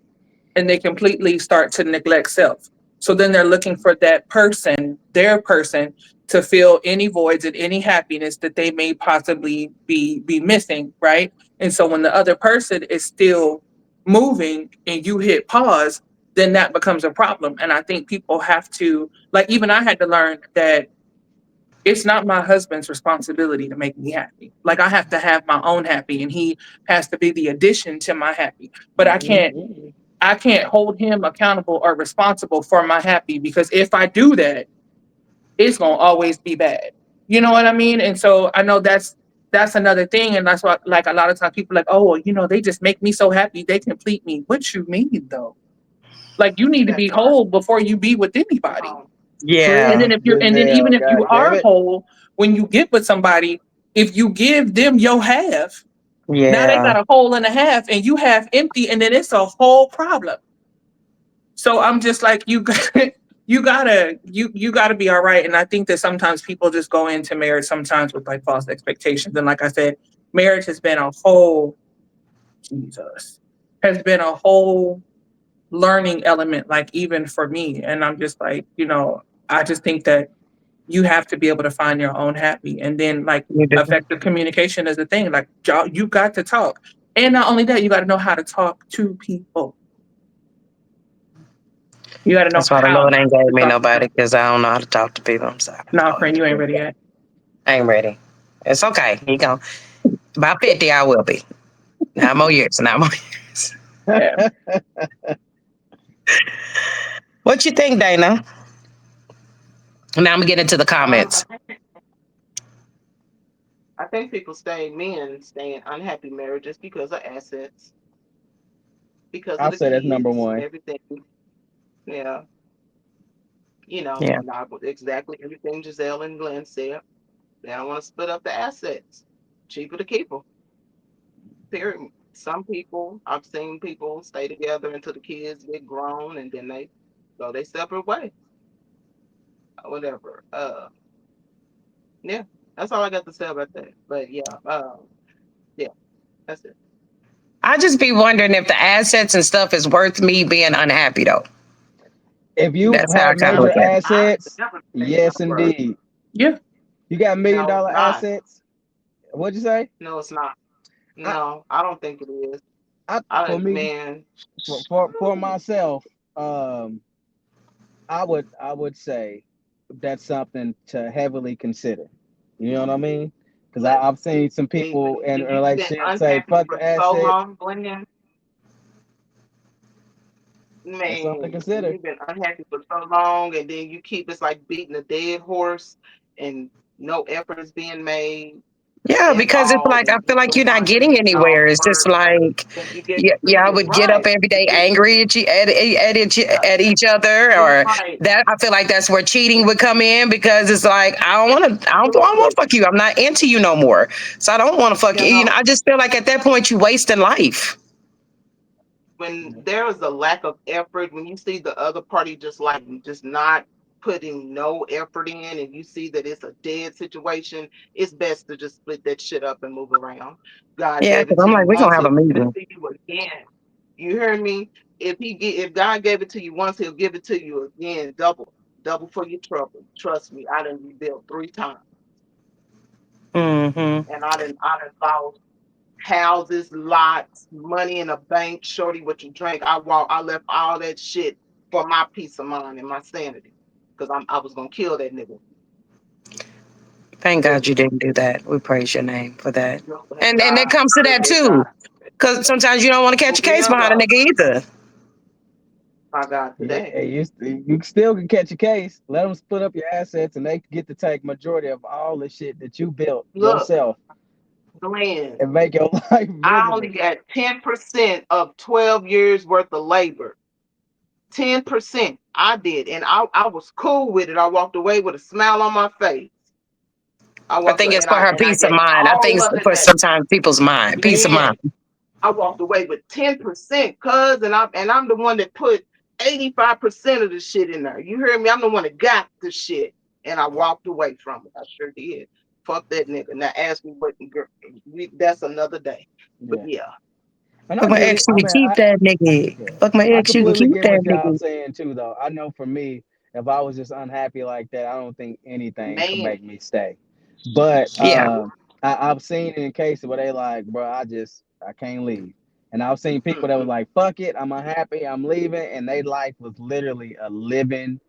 and they completely start to neglect self. So then they're looking for that person, their person, to fill any voids and any happiness that they may possibly be missing, right? And so when the other person is still moving and you hit pause, then that becomes a problem. And I think people have to, like, even I had to learn that it's not my husband's responsibility to make me happy. Like, I have to have my own happy, and he has to be the addition to my happy. But I can't hold him accountable or responsible for my happy, because if I do that, it's gonna always be bad. You know what I mean? And so I know that's another thing, and that's what, like, a lot of times people are like, oh, well, they just make me so happy, they complete me. What you mean though? Like, you need to That be part. whole before you be with anybody. Um, And Yeah. then Preach, if you're and then even Giselle. if you God damn are it. whole, when you get with somebody, if you give them your half, now they Yeah. got a hole and a half and you have empty, and then it's a whole problem. So I'm just like, you gotta be all right. And I think that sometimes people just go into marriage sometimes with like false expectations. And like I said, marriage has been a whole Jesus has been a whole learning element, like even for me. And I'm just like, I just think that you have to be able to find your own happy. And then, like, You do. effective communication is the thing. Like, you got to talk. And not only that, you got to know how to talk to people. You got to know That's why the how Lord ain't gave to me talk to nobody them. because I don't know how to talk to people. I'm sorry. Nah, Lord. friend, you ain't ready yet. I ain't ready. It's okay. He going about 50 I will be. 9 more years. 9 more years. Yeah. What you think, Dana? Now I'm gonna get into the um, comments. I think I think men stay in unhappy marriages because of assets, because of I'll the say that's number kids and one. everything. Yeah, Yeah. not exactly everything Giselle and Glenn said. They don't want to split up the assets. Cheaper to keep them. Period. Some people, I've seen people stay together until the kids get grown and then they go their separate way. Whatever. Yeah. That's all I got to say about that. But yeah, that's it. I just be wondering if the assets and stuff is worth me being unhappy though. If you That's how I have kind of major look at it. assets, Never say yes, no word. indeed. Yeah. You got $1 million No, it's not. assets. What'd you say? No, it's not. I, No, I don't think it is. for me, Man, for myself, um, I would say that's something to heavily consider. You know what I mean? Because but I've seen some when people in a you've been relationship say, unhappy "Fuck for the so assets." long, Glenn, That's something to man, when consider. you've been unhappy for so long, and then you keep it's like beating a dead horse, and no effort is being made. Yeah, It's because it's all like I feel like you're not wishy-washy. getting It's all anywhere. It's just hurt. like, And you get yeah, I treated would get up right. every day You get angry at you, at each other, or right. that I feel like that's where cheating would come in because it's like I don't want to, I don't want to fuck you. I'm not into you no more, so I don't want to fuck you. You You know, know, I just feel like at that point you wasting life. when there is a lack of effort, when you see the other party just not putting no effort in, and you see that it's a dead situation, it's best to just split that shit up and move around. God Yeah, gave it because to I'm you like, we're gonna once, have he'll a give it meeting. to you again. You hear me? If God gave it to you once, he'll give it to you again, double for your trouble. Trust me, I done rebuilt 3 times, Mm-hmm. and I done lost houses, lots, money in a bank, shorty what you drink. I left all that shit for my peace of mind and my sanity. Because I was gonna kill that nigga. Thank God you Literally. didn't do that. We praise your name for that. No, thank And it God. comes to that Thank too, God. because sometimes you don't want to catch For a case real behind a though. nigga either. My God, Yeah, today. you still can catch a case. Let them split up your assets, and they get to take majority of all the shit that you built Look, yourself Glenn, and make your life I only miserable. got 10% of 12 years worth of labor. 10% I did. And I was cool with it. I walked away with a smile on my face. I I walked think away it's for her and I peace of gave mind. I think all it's of it for back. sometimes people's mind, peace of Man, mind. I walked away with 10%, cuz, and I'm the one that put 85% of the shit in there. You hear me? I'm the one that got the shit. And I walked away from it. I sure did. Fuck that nigga. Now ask me what that's another day. But Yeah, yeah. and I Fuck my get it. ex, you I can mean, keep that nigga. yeah, Fuck my I ex, you can completely keep get that what y'all nigga. saying too, though. I know for me, if I was just unhappy like that, I don't think anything could Man. make me stay. But Yeah. I've seen it in cases where they like, bro, I can't leave. And I've seen people that was Mm-mm. like, fuck it, I'm unhappy, I'm leaving, and their life was literally a living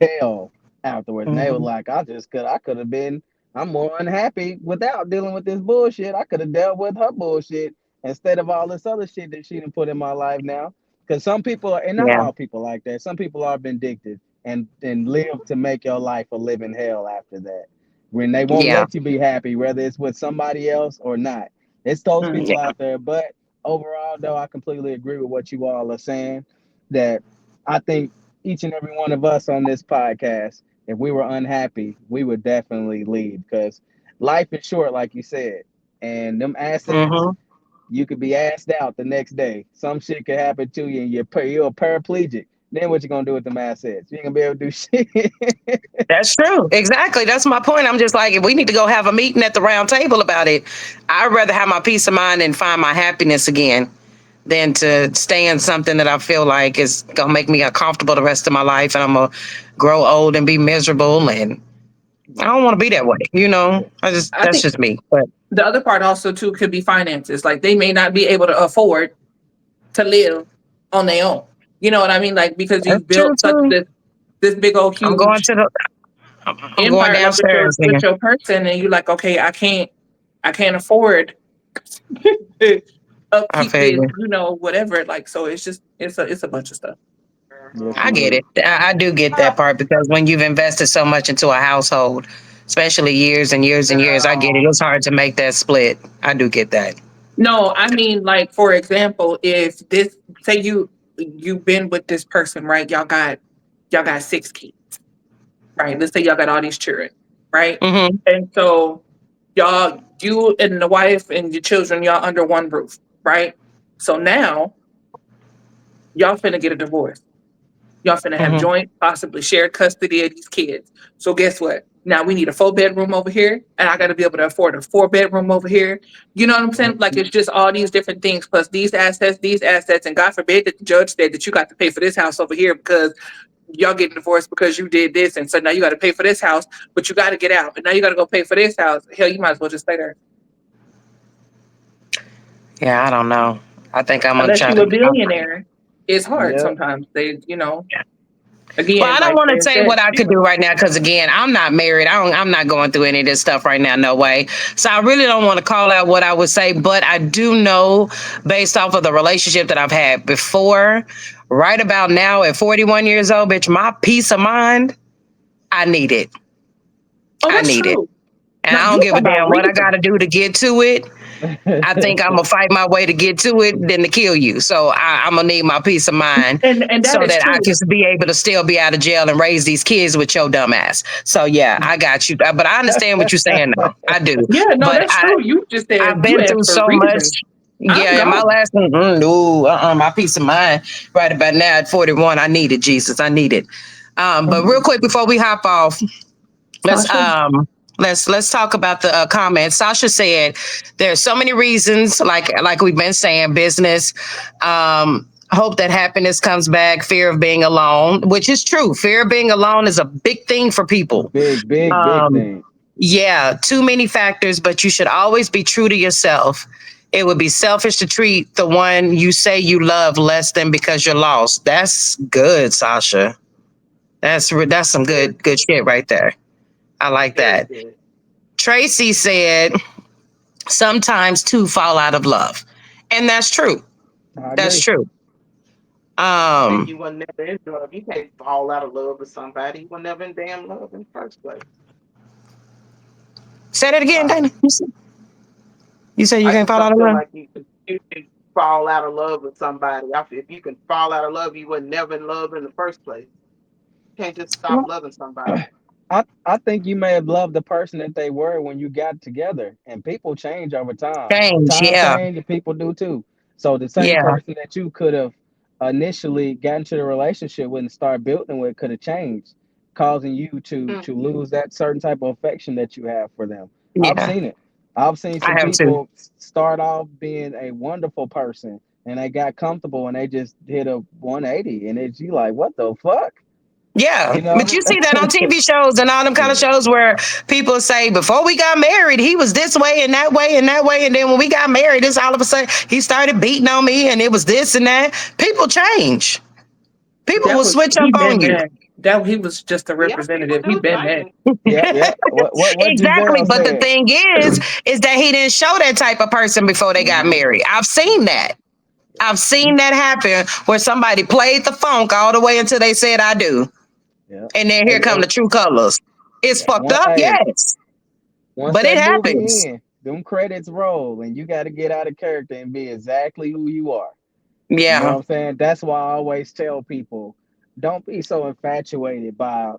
hell afterwards. And they were Mm-hmm. like, I could have been, I'm more unhappy without dealing with this bullshit. I could have dealt with her bullshit instead of all this other shit that she done put in my life now. Because some people are, and not Yeah. all people like that. Some people are vindictive and live to make your life a living hell after that. When they won't Yeah. let you be happy, whether it's with somebody else or not. It's those Mm. people Yeah. out there. But overall, though, I completely agree with what you all are saying. That I think each and every one of us on this podcast, if we were unhappy, we would definitely leave because life is short, like you said. And them assets, Mm-hmm. you could be asked out the next day. Some shit could happen to you and you're a paraplegic. Then what you gonna do with them assets? You ain't gonna be able to do shit. That's true. Exactly. That's my point. I'm just like, if we need to go have a meeting at the round table about it, I'd rather have my peace of mind and find my happiness again than to stay in something that I feel like is gonna make me uncomfortable the rest of my life and I'm gonna grow old and be miserable and I don't want to be that way. You know, Yeah. I that's think just me. But the other part also too could be finances. Like they may not be able to afford to live on their own. You know what I mean? Like because that's you've true built such too. this big old I'm going huge to I'm going empire up downstairs with again. your person, and you're like, okay, I can't afford to I upkeep feel this, you. whatever. Like so, it's a bunch of stuff. Yes, I get indeed. it. I do get that part because when you've invested so much into a household, especially years and years and years, I get it. Girl. It's hard to make that split. I do get that. No, I mean, like for example, if this say you've been with this person, right? Y'all got 6 kids, right? Let's say y'all got all these children, right? Hmm. And so you and the wife and your children, y'all under one roof, right? So now y'all finna get a divorce. Y'all finna have Hmm. joint, possibly shared custody of these kids. So guess what? Now we need a 4 bedroom over here, and I got to be able to afford a 4 bedroom over here. You know what I'm saying? Like it's just all these different things plus these assets, and God forbid that the judge said that you got to pay for this house over here because y'all getting divorced because you did this, and so now you got to pay for this house, but you got to get out, and now you got to go pay for this house. Hell, you might as well just stay there. Yeah, I don't know. I think I'm gonna Unless try you to a get off. billionaire, it's hard Yep. sometimes. They, Well, again, I don't like want to Fred say said, what I could do right now because again, I'm not married. I'm not going through any of this stuff right now. No way. So I really don't want to call out what I would say, but I do know based off of the relationship that I've had before, right about now at 41 years old, bitch, my peace of mind, I need it. oh, I that's need it. true. And Now I you don't give a talking about damn what I reason. got to do to get to it. I think I'm gonna fight my way to get to it than to kill you. So I'm gonna need my peace of mind And that so is that I true. can be able to still be out of jail and raise these kids with your dumb ass. So yeah, I got you. But I understand what you're saying though. I do. Yeah, no, But that's true. You just I've said you been through asked for so much. reason. I'm Yeah, in my gone. last no, my peace of mind right about now at 41, I need it, Jesus. I need it. But real quick before we hop off, let's Sasha? let's talk about the comments. Sasha said there's so many reasons, like we've been saying, business, hope that happiness comes back, fear of being alone, which is true. Fear of being alone is a big thing for people. Big Um, thing. yeah, too many factors, but you should always be true to yourself. It would be selfish to treat the one you say you love less than because you're lost. That's good, Sasha. That's some Very, good shit right there. I like very that. good. Tracy said, sometimes two fall out of love. And that's true. I That's agree. true. And Um, you will never in love. You can't fall out of love with somebody. You were never in damn love in the first place. say that again, Sorry. Dana. You said you I can't just fall out don't of feel love? like you can fall out of love with somebody. If you can fall out of love, you were never in love in the first place. You can't just stop loving somebody. I think you may have loved the person that they were when you got together, and people change over time. Change, Time yeah. change, and people do too. So the same Yeah. person that you could have initially got into the relationship with and start building with could have changed, causing you to Mm. lose that certain type of affection that you have for them. I've Yeah. seen it. I've seen I some have too. people start off being a wonderful person, and they got comfortable, and they just hit a 180, and it's you like, what the fuck, Yeah. you know? But you see that on TV shows and all them kind of Yeah. shows where people say, before we got married, he was this way and that way and that way. And then when we got married, this all of a sudden he started beating on me and it was this and that. People change. People will switch up He on been you. that. That he was just a Yeah, people representative. He do been that. change. Yeah. What Exactly. Giselle But the said. thing is that he didn't show that type of person before they got Mhm. married. I've seen that. I've seen that happen where somebody played the funk all the way until they said I do. Yeah. And then here come And the true colors. It's fucked one, up, hey, yes. once But it that movie happens. in, them credits roll, and you got to get out of character and be exactly who you are. You know what Yeah. I'm saying? That's why I always tell people, don't be so infatuated by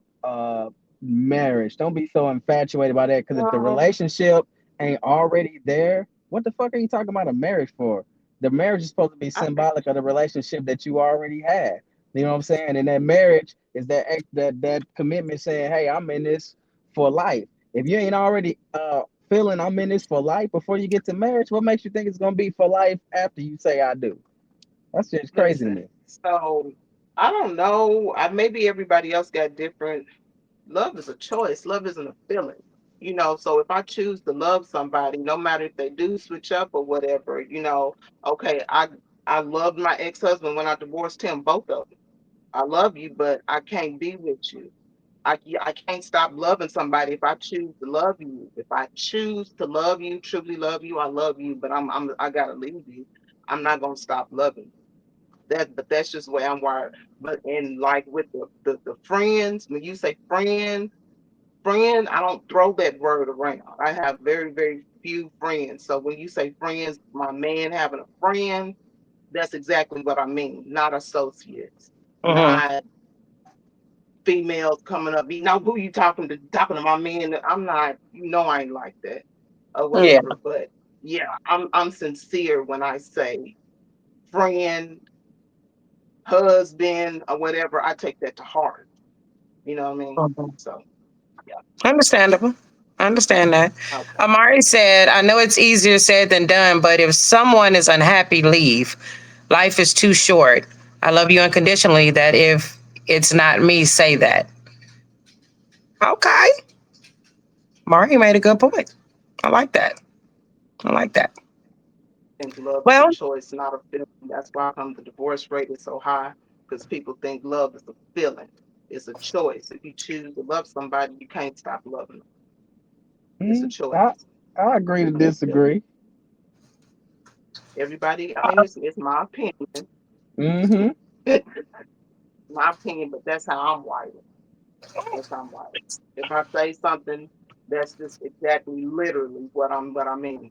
marriage. Don't be so infatuated by that, because if the Well, relationship ain't already there, what the fuck are you talking about a marriage for? The marriage is supposed to be I think symbolic of the relationship that you already had. You know what I'm saying? And that marriage is that commitment saying, hey, I'm in this for life. If you ain't already feeling I'm in this for life before you get to marriage, what makes you think it's gonna be for life after you say I do? That's just crazy to listen. me. So I don't know. Maybe everybody else got different. Love is a choice. Love isn't a feeling. So if I choose to love somebody, no matter if they do switch up or whatever, okay, I loved my ex-husband when I divorced him, both of them. I love you, but I can't be with you. I can't stop loving somebody if I choose to love you. If I choose to love you, truly love you, I love you, but I gotta leave you. I'm not gonna stop loving you. But that's just the way I'm wired. But in like with the friends, when you say friend, I don't throw that word around. I have very, very few friends. So when you say friends, my man having a friend, that's exactly what I mean. Not associates, Hmm. not females coming up. You know who you talking to my man. I'm not, I ain't like that or Yeah. whatever. But yeah, I'm sincere when I say friend, husband, or whatever. I take that to heart. You know what I mean? Mhm. So Understandable. I understand that. Okay. Amari said, I know it's easier said than done, but if someone is unhappy, leave. Life is too short. I love you unconditionally. That if it's not me, say that. Okay. Mari made a good point. I like that. I like that. I think love is Well, a choice, not a feeling. That's why the divorce rate is so high, because people think love is a feeling. It's a choice. If you choose to love somebody, you can't stop loving them. It's a choice. I agree to It's not a feeling. disagree. Everybody, I mean, it's my opinion. Mm-hmm. My opinion, but that's how I'm wired. That's how I'm wired. If I say something, that's just exactly literally what I mean.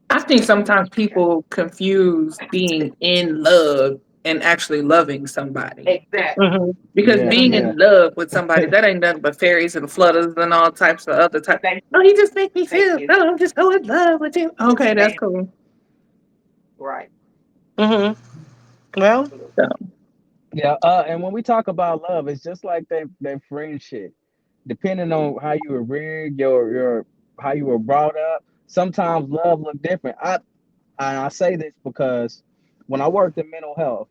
I think sometimes people confuse being in love and actually loving somebody. Exactly. mhm. Because Yeah, being yeah. in love with somebody, that ain't nothing but fairies and flutters and all types of other types. Thank Oh, you. he just make me Thank feel, you. oh, I'm just so in love with him. Okay, that's cool. Right. Mhm. Well, Absolutely. So, Yeah, and when we talk about love, it's just like that friendship. Depending on how you were reared, your how you were brought up, sometimes love look different. I say this because when I worked in mental health,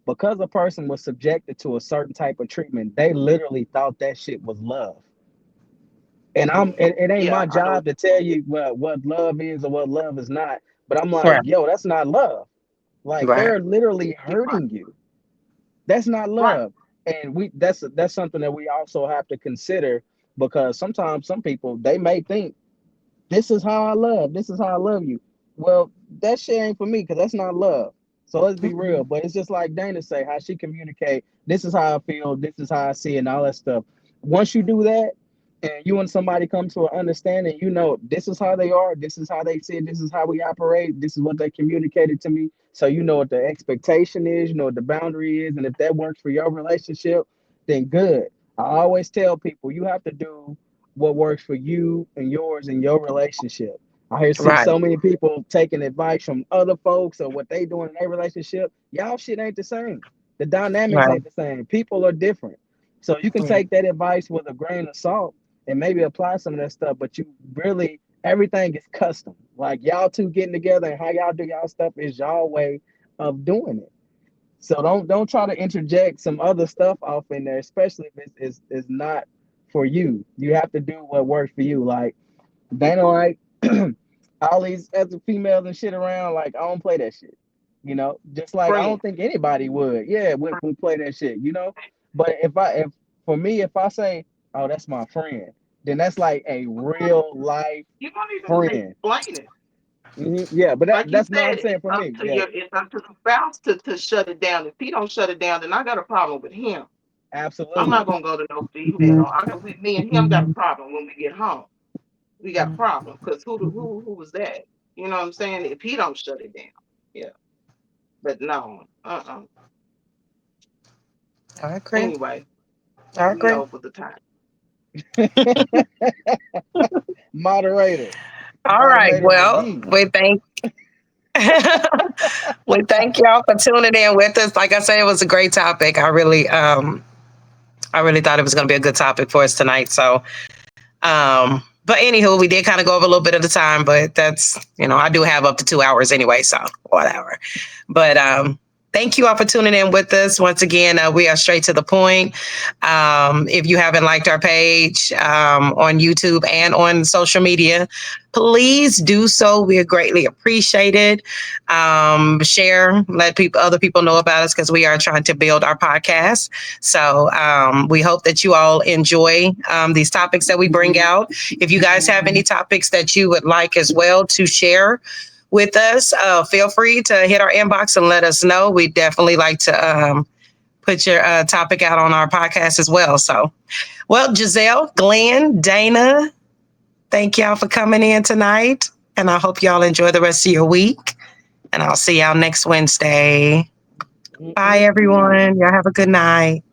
because a person was subjected to a certain type of treatment, they literally thought that shit was love. And it ain't Yeah, my I know. job to tell you what love is or what love is not. But I'm like, right, yo, that's not love. Like right, they're literally You're right. hurting you. That's not Right. love. And that's something that we also have to consider, because sometimes some people, they may think this is how I love, this is how I love you. Well, that shit ain't for me, because that's not love. So let's be real. But it's just like Dana say, how she communicate, this is how I feel, this is how I see it, and all that stuff. Once you do that, and you and somebody come to an understanding, you know, this is how they are, this is how they see it, this is how we operate, this is what they communicated to me. So you know what the expectation is, you know what the boundary is, and if that works for your relationship, then good. I always tell people, you have to do what works for you and yours in your relationship. I hear see right, so many people taking advice from other folks or what they doing in their relationship. Y'all shit ain't the same. The dynamics right. ain't the same. People are different. So you can Yeah. take that advice with a grain of salt and maybe apply some of that stuff, but you really, everything is custom. Like y'all two getting together and how y'all do y'all stuff is y'all way of doing it. So don't try to interject some other stuff off in there, especially if it's not for you. You have to do what works for you. Like Dana, like all these other females and shit around, like I don't play that shit. You know, just like I Friend. don't think anybody would. Yeah, would play that shit. You know, but if for me, if I say, oh, that's my friend, then that's like a real life You don't even friend. explain it. Yeah, but Like you that's not I'm said, saying for me. Yeah, it's up to the spouse to shut it down. If he don't shut it down, then I got a problem with him. I'm not absolutely. gonna go to no female. Me and him got a problem when we get home. We got a problem because who was that? You know what I'm saying? If he don't shut it down, yeah. But no, I agree. Anyway, I we agree. over the time. Moderator, All right. moderator Well, McGee. we thank we thank y'all for tuning in with us. Like I said, it was a great topic. I really thought it was going to be a good topic for us tonight. So, but anywho, we did kind of go over a little bit of the time, but that's, I do have up to 2 hours anyway, so whatever. But thank you all for tuning in with us. Once again, we are straight to the point. If you haven't liked our page on YouTube and on social media, please do so. We are greatly appreciated. Share, let other people know about us, because we are trying to build our podcast. So we hope that you all enjoy these topics that we bring out. If you guys have any topics that you would like as well to share with us, feel free to hit our inbox and let us know. We definitely like to put your topic out on our podcast as well. So, well, Giselle, Glenn, Dana, thank y'all for coming in tonight. And I hope y'all enjoy the rest of your week. And I'll see y'all next Wednesday. Bye, everyone. Y'all have a good night.